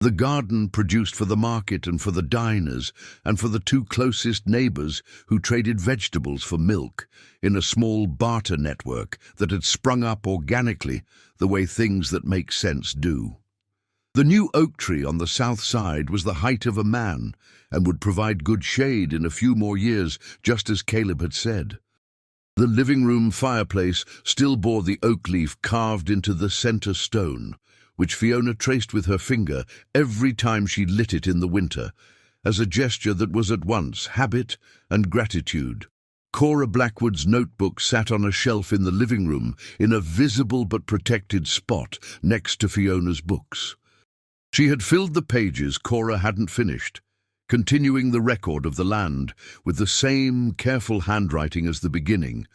S1: The garden produced for the market and for the diners and for the 2 closest neighbors who traded vegetables for milk in a small barter network that had sprung up organically the way things that make sense do. The new oak tree on the south side was the height of a man and would provide good shade in a few more years, just as Caleb had said. The living room fireplace still bore the oak leaf carved into the center stone, which Fiona traced with her finger every time she lit it in the winter, as a gesture that was at once habit and gratitude. Cora Blackwood's notebook sat on a shelf in the living room in a visible but protected spot next to Fiona's books. She had filled the pages Cora hadn't finished, continuing the record of the land with the same careful handwriting as the beginning,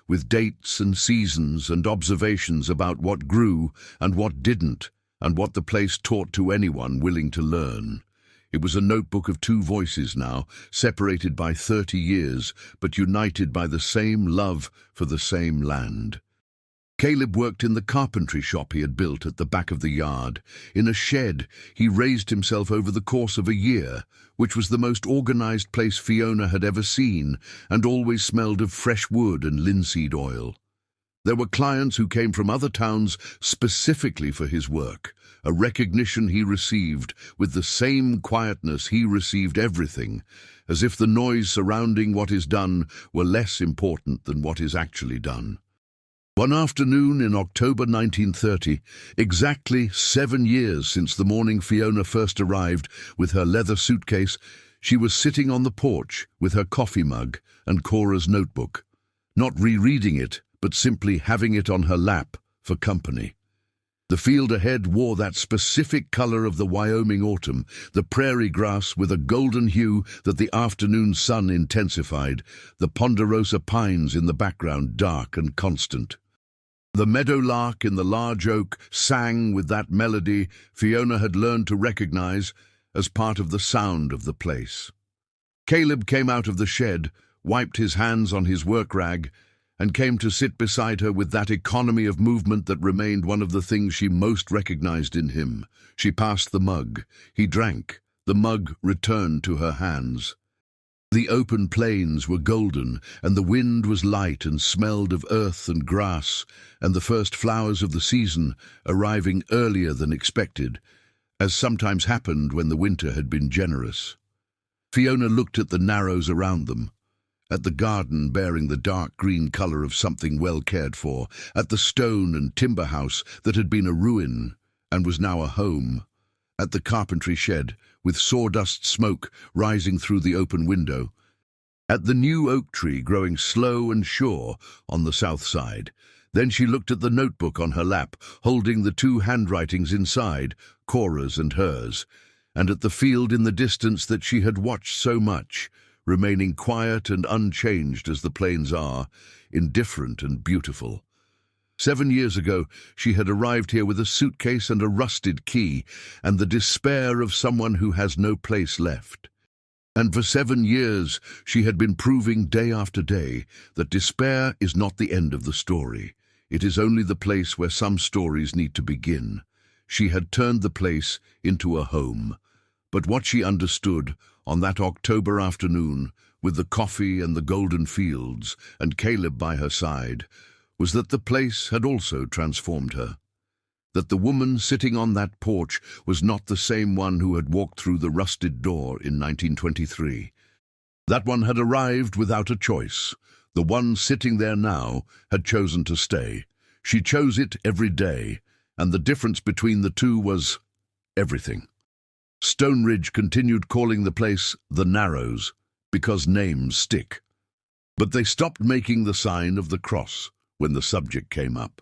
S1: with dates and seasons and observations about what grew and what didn't, and what the place taught to anyone willing to learn. It was a notebook of two voices now, separated by 30 years, but united by the same love for the same land. Caleb worked in the carpentry shop he had built at the back of the yard. In a shed, he raised himself over the course of a year, which was the most organized place Fiona had ever seen, and always smelled of fresh wood and linseed oil. There were clients who came from other towns specifically for his work, a recognition he received with the same quietness he received everything, as if the noise surrounding what is done were less important than what is actually done. One afternoon in October 1930, exactly 7 years since the morning Fiona first arrived with her leather suitcase, she was sitting on the porch with her coffee mug and Cora's notebook, not rereading it, but simply having it on her lap for company. The field ahead wore that specific color of the Wyoming autumn, the prairie grass with a golden hue that the afternoon sun intensified, the ponderosa pines in the background dark and constant. The meadowlark in the large oak sang with that melody Fiona had learned to recognize as part of the sound of the place. Caleb came out of the shed, wiped his hands on his work rag, and came to sit beside her with that economy of movement that remained one of the things she most recognized in him. She passed the mug. He drank. The mug returned to her hands. The open plains were golden, and the wind was light and smelled of earth and grass, and the first flowers of the season arriving earlier than expected, as sometimes happened when the winter had been generous. Fiona looked at the narrows around them, at the garden bearing the dark green color of something well cared for, at the stone and timber house that had been a ruin and was now a home, at the carpentry shed with sawdust smoke rising through the open window, at the new oak tree growing slow and sure on the south side. Then she looked at the notebook on her lap, holding the two handwritings inside, Cora's and hers, and at the field in the distance that she had watched so much, remaining quiet and unchanged as the plains are, indifferent and beautiful. 7 years ago, she had arrived here with a suitcase and a rusted key, and the despair of someone who has no place left. And for 7 years, she had been proving day after day that despair is not the end of the story. It is only the place where some stories need to begin. She had turned the place into a home. But what she understood on that October afternoon, with the coffee and the golden fields, and Caleb by her side, was that the place had also transformed her. That the woman sitting on that porch was not the same one who had walked through the rusted door in 1923. That one had arrived without a choice. The one sitting there now had chosen to stay. She chose it every day, and the difference between the two was everything. Stone Ridge continued calling the place the Narrows, because names stick. But they stopped making the sign of the cross when the subject came up.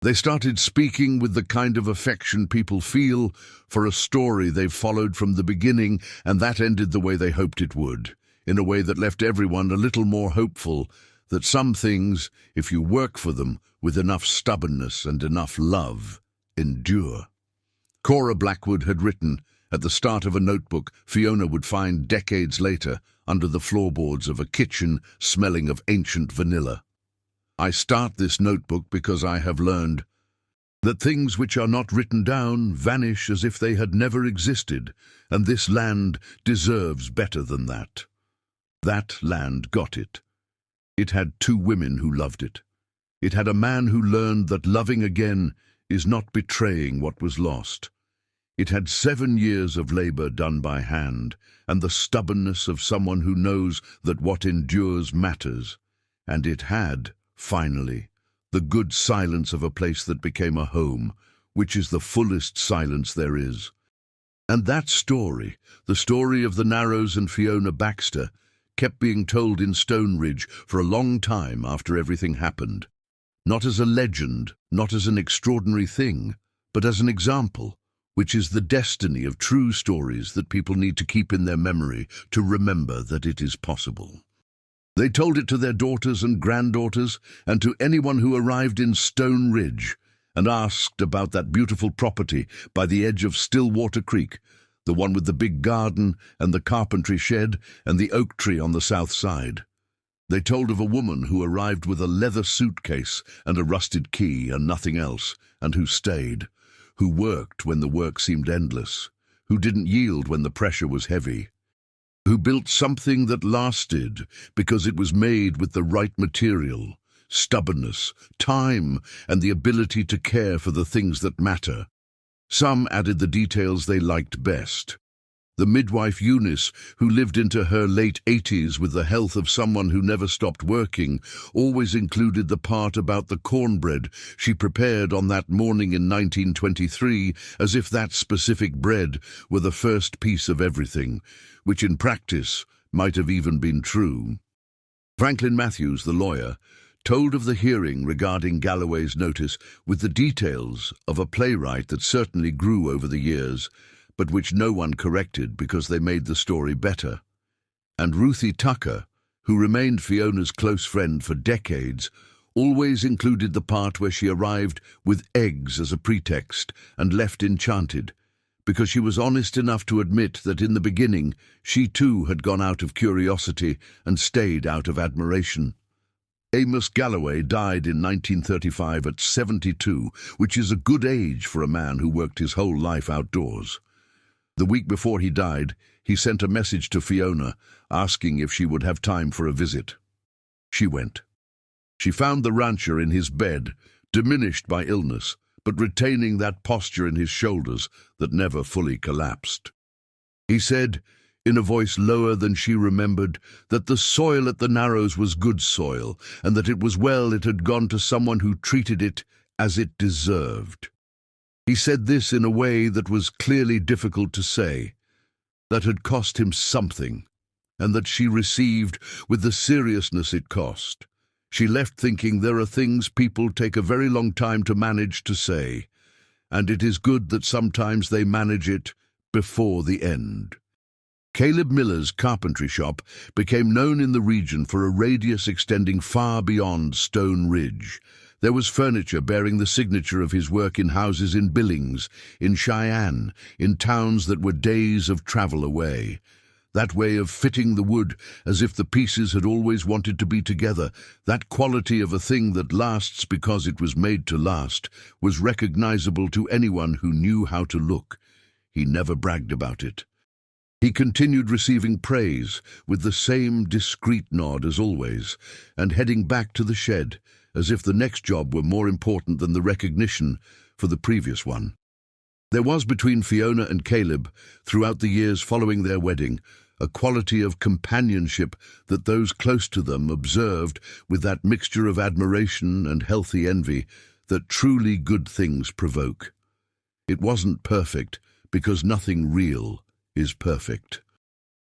S1: They started speaking with the kind of affection people feel for a story they've followed from the beginning, and that ended the way they hoped it would, in a way that left everyone a little more hopeful that some things, if you work for them with enough stubbornness and enough love, endure. Cora Blackwood had written, at the start of a notebook Fiona would find decades later under the floorboards of a kitchen smelling of ancient vanilla. I start this notebook because I have learned that things which are not written down vanish as if they had never existed, and this land deserves better than that. That land got it. It had 2 women who loved it. It had a man who learned that loving again is not betraying what was lost. It had 7 years of labor done by hand, and the stubbornness of someone who knows that what endures matters. And it had, finally, the good silence of a place that became a home, which is the fullest silence there is. And that story, the story of the Narrows and Fiona Baxter, kept being told in Stone Ridge for a long time after everything happened. Not as a legend, not as an extraordinary thing, but as an example, which is the destiny of true stories that people need to keep in their memory to remember that it is possible. They told it to their daughters and granddaughters and to anyone who arrived in Stone Ridge and asked about that beautiful property by the edge of Stillwater Creek, the one with the big garden and the carpentry shed and the oak tree on the south side. They told of a woman who arrived with a leather suitcase and a rusted key and nothing else, and who stayed, who worked when the work seemed endless, who didn't yield when the pressure was heavy, who built something that lasted because it was made with the right material, stubbornness, time, and the ability to care for the things that matter. Some added the details they liked best. The midwife Eunice, who lived into her late 80s with the health of someone who never stopped working, always included the part about the cornbread she prepared on that morning in 1923, as if that specific bread were the first piece of everything, which in practice might have even been true. Franklin Matthews, the lawyer, told of the hearing regarding Galloway's notice with the details of a playwright that certainly grew over the years, but which no one corrected because they made the story better. And Ruthie Tucker, who remained Fiona's close friend for decades, always included the part where she arrived with eggs as a pretext and left enchanted, because she was honest enough to admit that in the beginning she too had gone out of curiosity and stayed out of admiration. Amos Galloway died in 1935 at 72, which is a good age for a man who worked his whole life outdoors. The week before he died, he sent a message to Fiona asking if she would have time for a visit. She went. She found the rancher in his bed, diminished by illness, but retaining that posture in his shoulders that never fully collapsed. He said, in a voice lower than she remembered, that the soil at the Narrows was good soil, and that it was well it had gone to someone who treated it as it deserved. He said this in a way that was clearly difficult to say, that had cost him something, and that she received with the seriousness it cost. She left thinking there are things people take a very long time to manage to say, and it is good that sometimes they manage it before the end. Caleb Miller's carpentry shop became known in the region for a radius extending far beyond Stone Ridge. There was furniture bearing the signature of his work in houses in Billings, in Cheyenne, in towns that were days of travel away. That way of fitting the wood as if the pieces had always wanted to be together, that quality of a thing that lasts because it was made to last, was recognizable to anyone who knew how to look. He never bragged about it. He continued receiving praise with the same discreet nod as always, and heading back to the shed, as if the next job were more important than the recognition for the previous one. There was between Fiona and Caleb, throughout the years following their wedding, a quality of companionship that those close to them observed with that mixture of admiration and healthy envy that truly good things provoke. It wasn't perfect, because nothing real is perfect.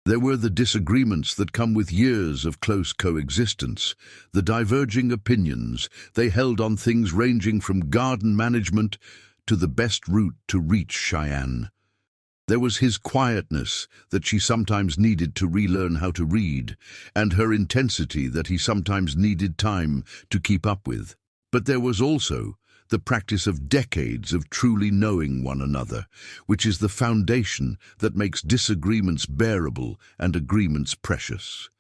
S1: There were the disagreements that come with years of close coexistence, the diverging opinions they held on things ranging from garden management to the best route to reach Cheyenne. There was his quietness that she sometimes needed to relearn how to read, and her intensity that he sometimes needed time to keep up with. But there was also the practice of decades of truly knowing one another, which is the foundation that makes disagreements bearable and agreements precious.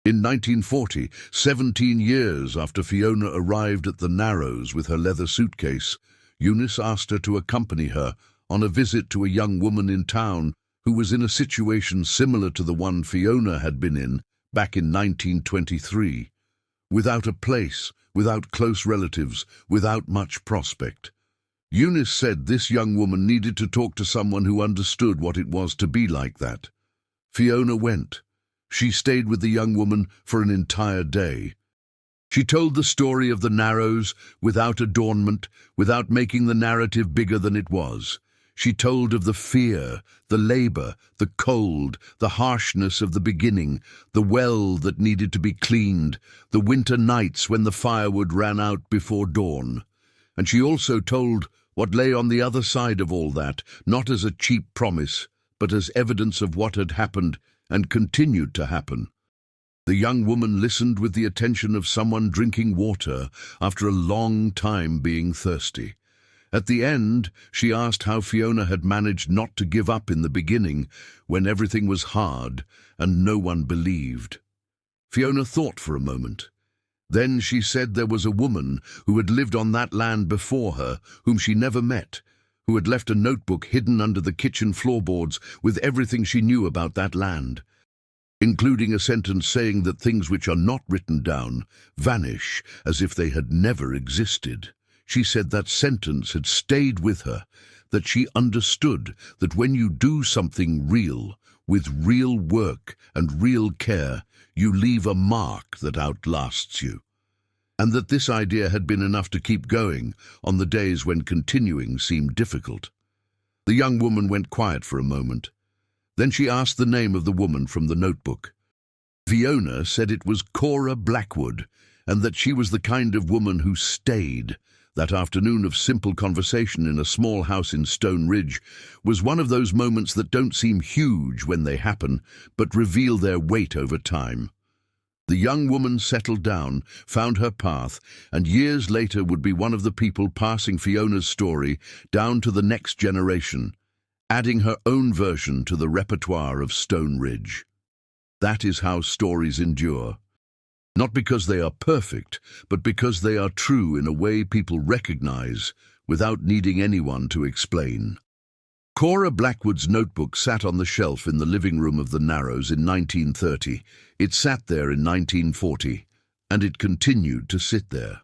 S1: In 1940, 17 years after Fiona arrived at the Narrows with her leather suitcase, Eunice asked her to accompany her on a visit to a young woman in town who was in a situation similar to the one Fiona had been in back in 1923, without a place, without close relatives, without much prospect. Eunice said this young woman needed to talk to someone who understood what it was to be like that. Fiona went. She stayed with the young woman for an entire day. She told the story of the Narrows without adornment, without making the narrative bigger than it was. She told of the fear, the labor, the cold, the harshness of the beginning, the well that needed to be cleaned, the winter nights when the firewood ran out before dawn. And she also told what lay on the other side of all that, not as a cheap promise, but as evidence of what had happened and continued to happen. The young woman listened with the attention of someone drinking water after a long time being thirsty. At the end, she asked how Fiona had managed not to give up in the beginning, when everything was hard and no one believed. Fiona thought for a moment. Then she said there was a woman who had lived on that land before her, whom she never met, who had left a notebook hidden under the kitchen floorboards with everything she knew about that land, including a sentence saying that things which are not written down vanish as if they had never existed. She said that sentence had stayed with her, that she understood that when you do something real, with real work and real care, you leave a mark that outlasts you. And that this idea had been enough to keep going on the days when continuing seemed difficult. The young woman went quiet for a moment. Then she asked the name of the woman from the notebook. Fiona said it was Cora Blackwood, and that she was the kind of woman who stayed. That afternoon of simple conversation in a small house in Stone Ridge was one of those moments that don't seem huge when they happen, but reveal their weight over time. The young woman settled down, found her path, and years later would be one of the people passing Fiona's story down to the next generation, adding her own version to the repertoire of Stone Ridge. That is how stories endure. Not because they are perfect, but because they are true in a way people recognize without needing anyone to explain. Cora Blackwood's notebook sat on the shelf in the living room of the Narrows in 1930. It sat there in 1940, and it continued to sit there.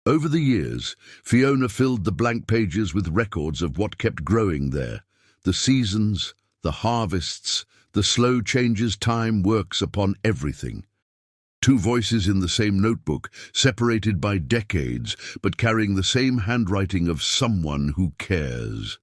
S1: Over the years, Fiona filled the blank pages with records of what kept growing there, the seasons, the harvests, the slow changes time works upon everything. Two voices in the same notebook, separated by decades, but carrying the same handwriting of someone who cares.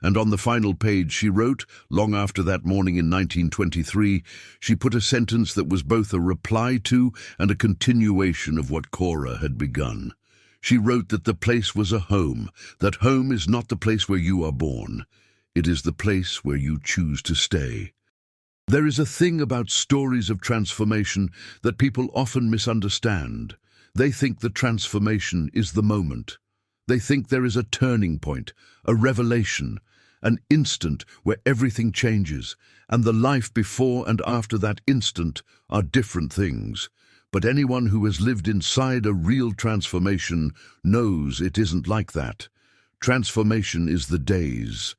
S1: And on the final page she wrote, long after that morning in 1923, she put a sentence that was both a reply to and a continuation of what Cora had begun. She wrote that the place was a home, that home is not the place where you are born. It is the place where you choose to stay. There is a thing about stories of transformation that people often misunderstand. They think the transformation is the moment. They think there is a turning point, a revelation, an instant where everything changes, and the life before and after that instant are different things. But anyone who has lived inside a real transformation knows it isn't like that. Transformation is the days.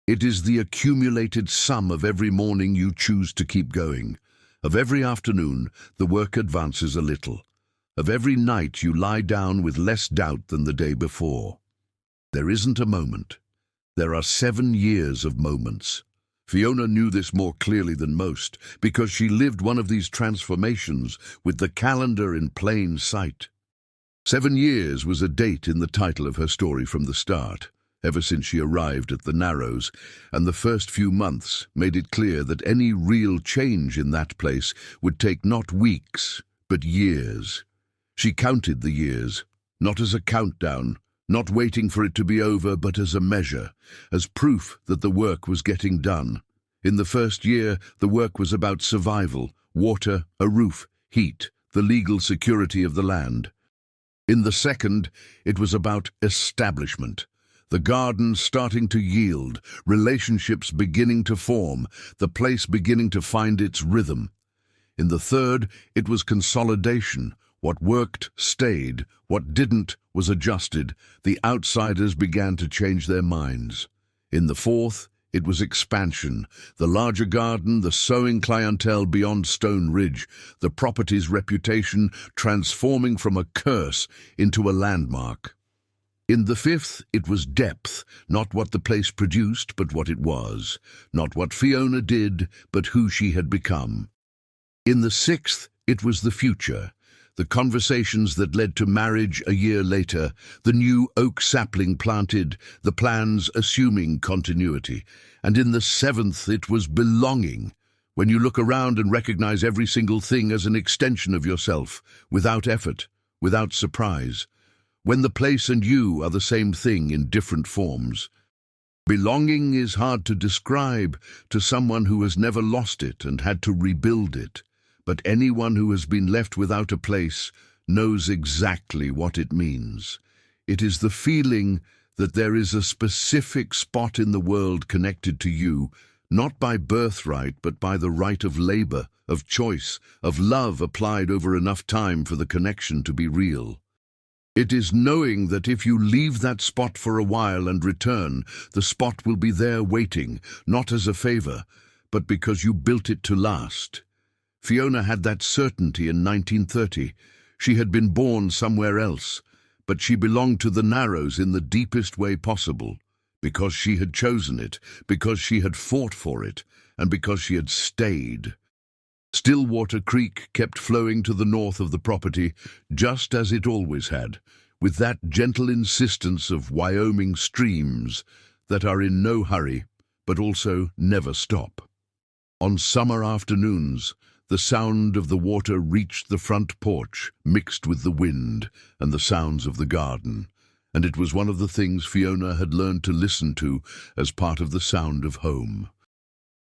S1: It is the accumulated sum of every morning you choose to keep going. Of every afternoon, the work advances a little. Of every night, you lie down with less doubt than the day before. There isn't a moment. There are 7 years of moments. Fiona knew this more clearly than most, because she lived one of these transformations with the calendar in plain sight. 7 years was a date in the title of her story from the start, ever since she arrived at the Narrows, and the first few months made it clear that any real change in that place would take not weeks, but years. She counted the years, not as a countdown, not waiting for it to be over, but as a measure, as proof that the work was getting done. In the first year, the work was about survival, water, a roof, heat, the legal security of the land. In the second, it was about establishment. The garden starting to yield, relationships beginning to form, the place beginning to find its rhythm. In the third, it was consolidation. What worked stayed, what didn't was adjusted. The outsiders began to change their minds. In the fourth, it was expansion. The larger garden, the sowing clientele beyond Stone Ridge, the property's reputation transforming from a curse into a landmark. In the fifth, it was depth, not what the place produced, but what it was, not what Fiona did, but who she had become. In the sixth, it was the future, the conversations that led to marriage a year later, the new oak sapling planted, the plans assuming continuity. And in the seventh, it was belonging. When you look around and recognize every single thing as an extension of yourself, without effort, without surprise. When the place and you are the same thing in different forms. Belonging is hard to describe to someone who has never lost it and had to rebuild it. But anyone who has been left without a place knows exactly what it means. It is the feeling that there is a specific spot in the world connected to you, not by birthright, but by the right of labor, of choice, of love applied over enough time for the connection to be real. It is knowing that if you leave that spot for a while and return, the spot will be there waiting, not as a favor, but because you built it to last. Fiona had that certainty in 1930. She had been born somewhere else, but she belonged to the Narrows in the deepest way possible, because she had chosen it, because she had fought for it, and because she had stayed. Stillwater Creek kept flowing to the north of the property, just as it always had, with that gentle insistence of Wyoming streams that are in no hurry, but also never stop. On summer afternoons, the sound of the water reached the front porch, mixed with the wind and the sounds of the garden, and it was one of the things Fiona had learned to listen to as part of the sound of home.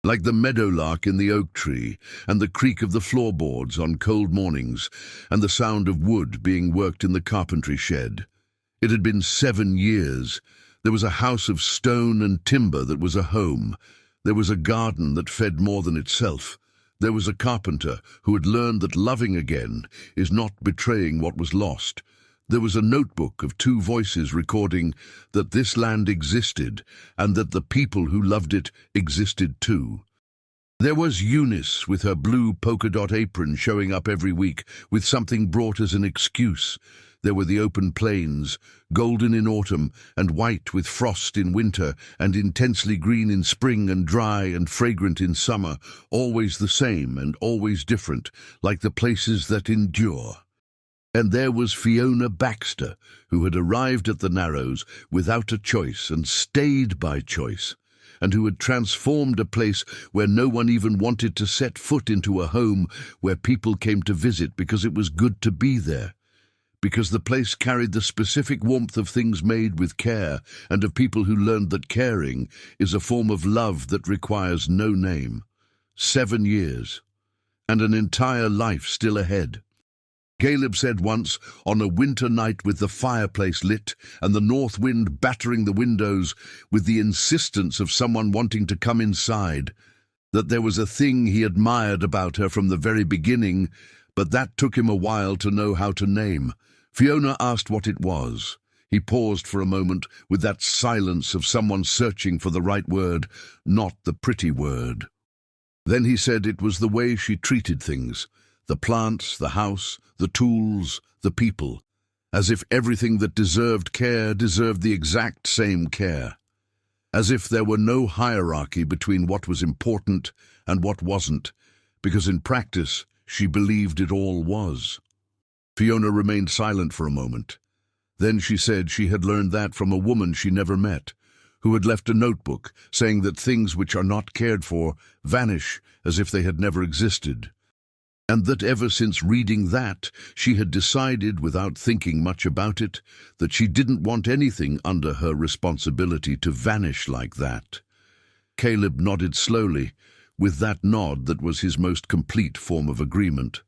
S1: Like the meadowlark in the oak tree, and the creak of the floorboards on cold mornings, and the sound of wood being worked in the carpentry shed. It had been 7 years. There was a house of stone and timber that was a home. There was a garden that fed more than itself. There was a carpenter who had learned that loving again is not betraying what was lost. There was a notebook of 2 voices recording that this land existed and that the people who loved it existed too. There was Eunice with her blue polka dot apron showing up every week with something brought as an excuse. There were the open plains, golden in autumn and white with frost in winter and intensely green in spring and dry and fragrant in summer, always the same and always different, like the places that endure. And there was Fiona Baxter, who had arrived at the Narrows without a choice and stayed by choice, and who had transformed a place where no one even wanted to set foot into a home where people came to visit because it was good to be there, because the place carried the specific warmth of things made with care and of people who learned that caring is a form of love that requires no name. 7 years, and an entire life still ahead. Caleb said once, on a winter night with the fireplace lit and the north wind battering the windows with the insistence of someone wanting to come inside, that there was a thing he admired about her from the very beginning, but that took him a while to know how to name. Fiona asked what it was. He paused for a moment with that silence of someone searching for the right word, not the pretty word. Then he said it was the way she treated things. The plants, the house, the tools, the people, as if everything that deserved care deserved the exact same care, as if there were no hierarchy between what was important and what wasn't, because in practice she believed it all was. Fiona remained silent for a moment. Then she said she had learned that from a woman she never met, who had left a notebook saying that things which are not cared for vanish as if they had never existed. And that ever since reading that, she had decided, without thinking much about it, that she didn't want anything under her responsibility to vanish like that. Caleb nodded slowly, with that nod that was his most complete form of agreement.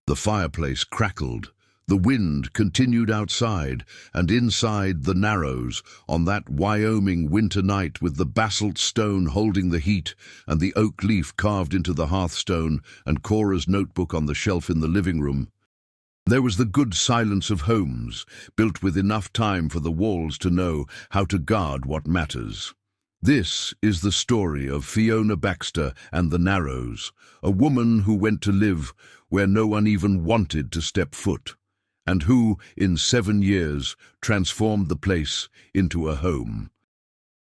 S1: The fireplace crackled. The wind continued outside, and inside the Narrows, on that Wyoming winter night with the basalt stone holding the heat and the oak leaf carved into the hearthstone and Cora's notebook on the shelf in the living room. There was the good silence of homes, built with enough time for the walls to know how to guard what matters. This is the story of Fiona Baxter and the Narrows, a woman who went to live where no one even wanted to step foot, and who, in 7 years, transformed the place into a home.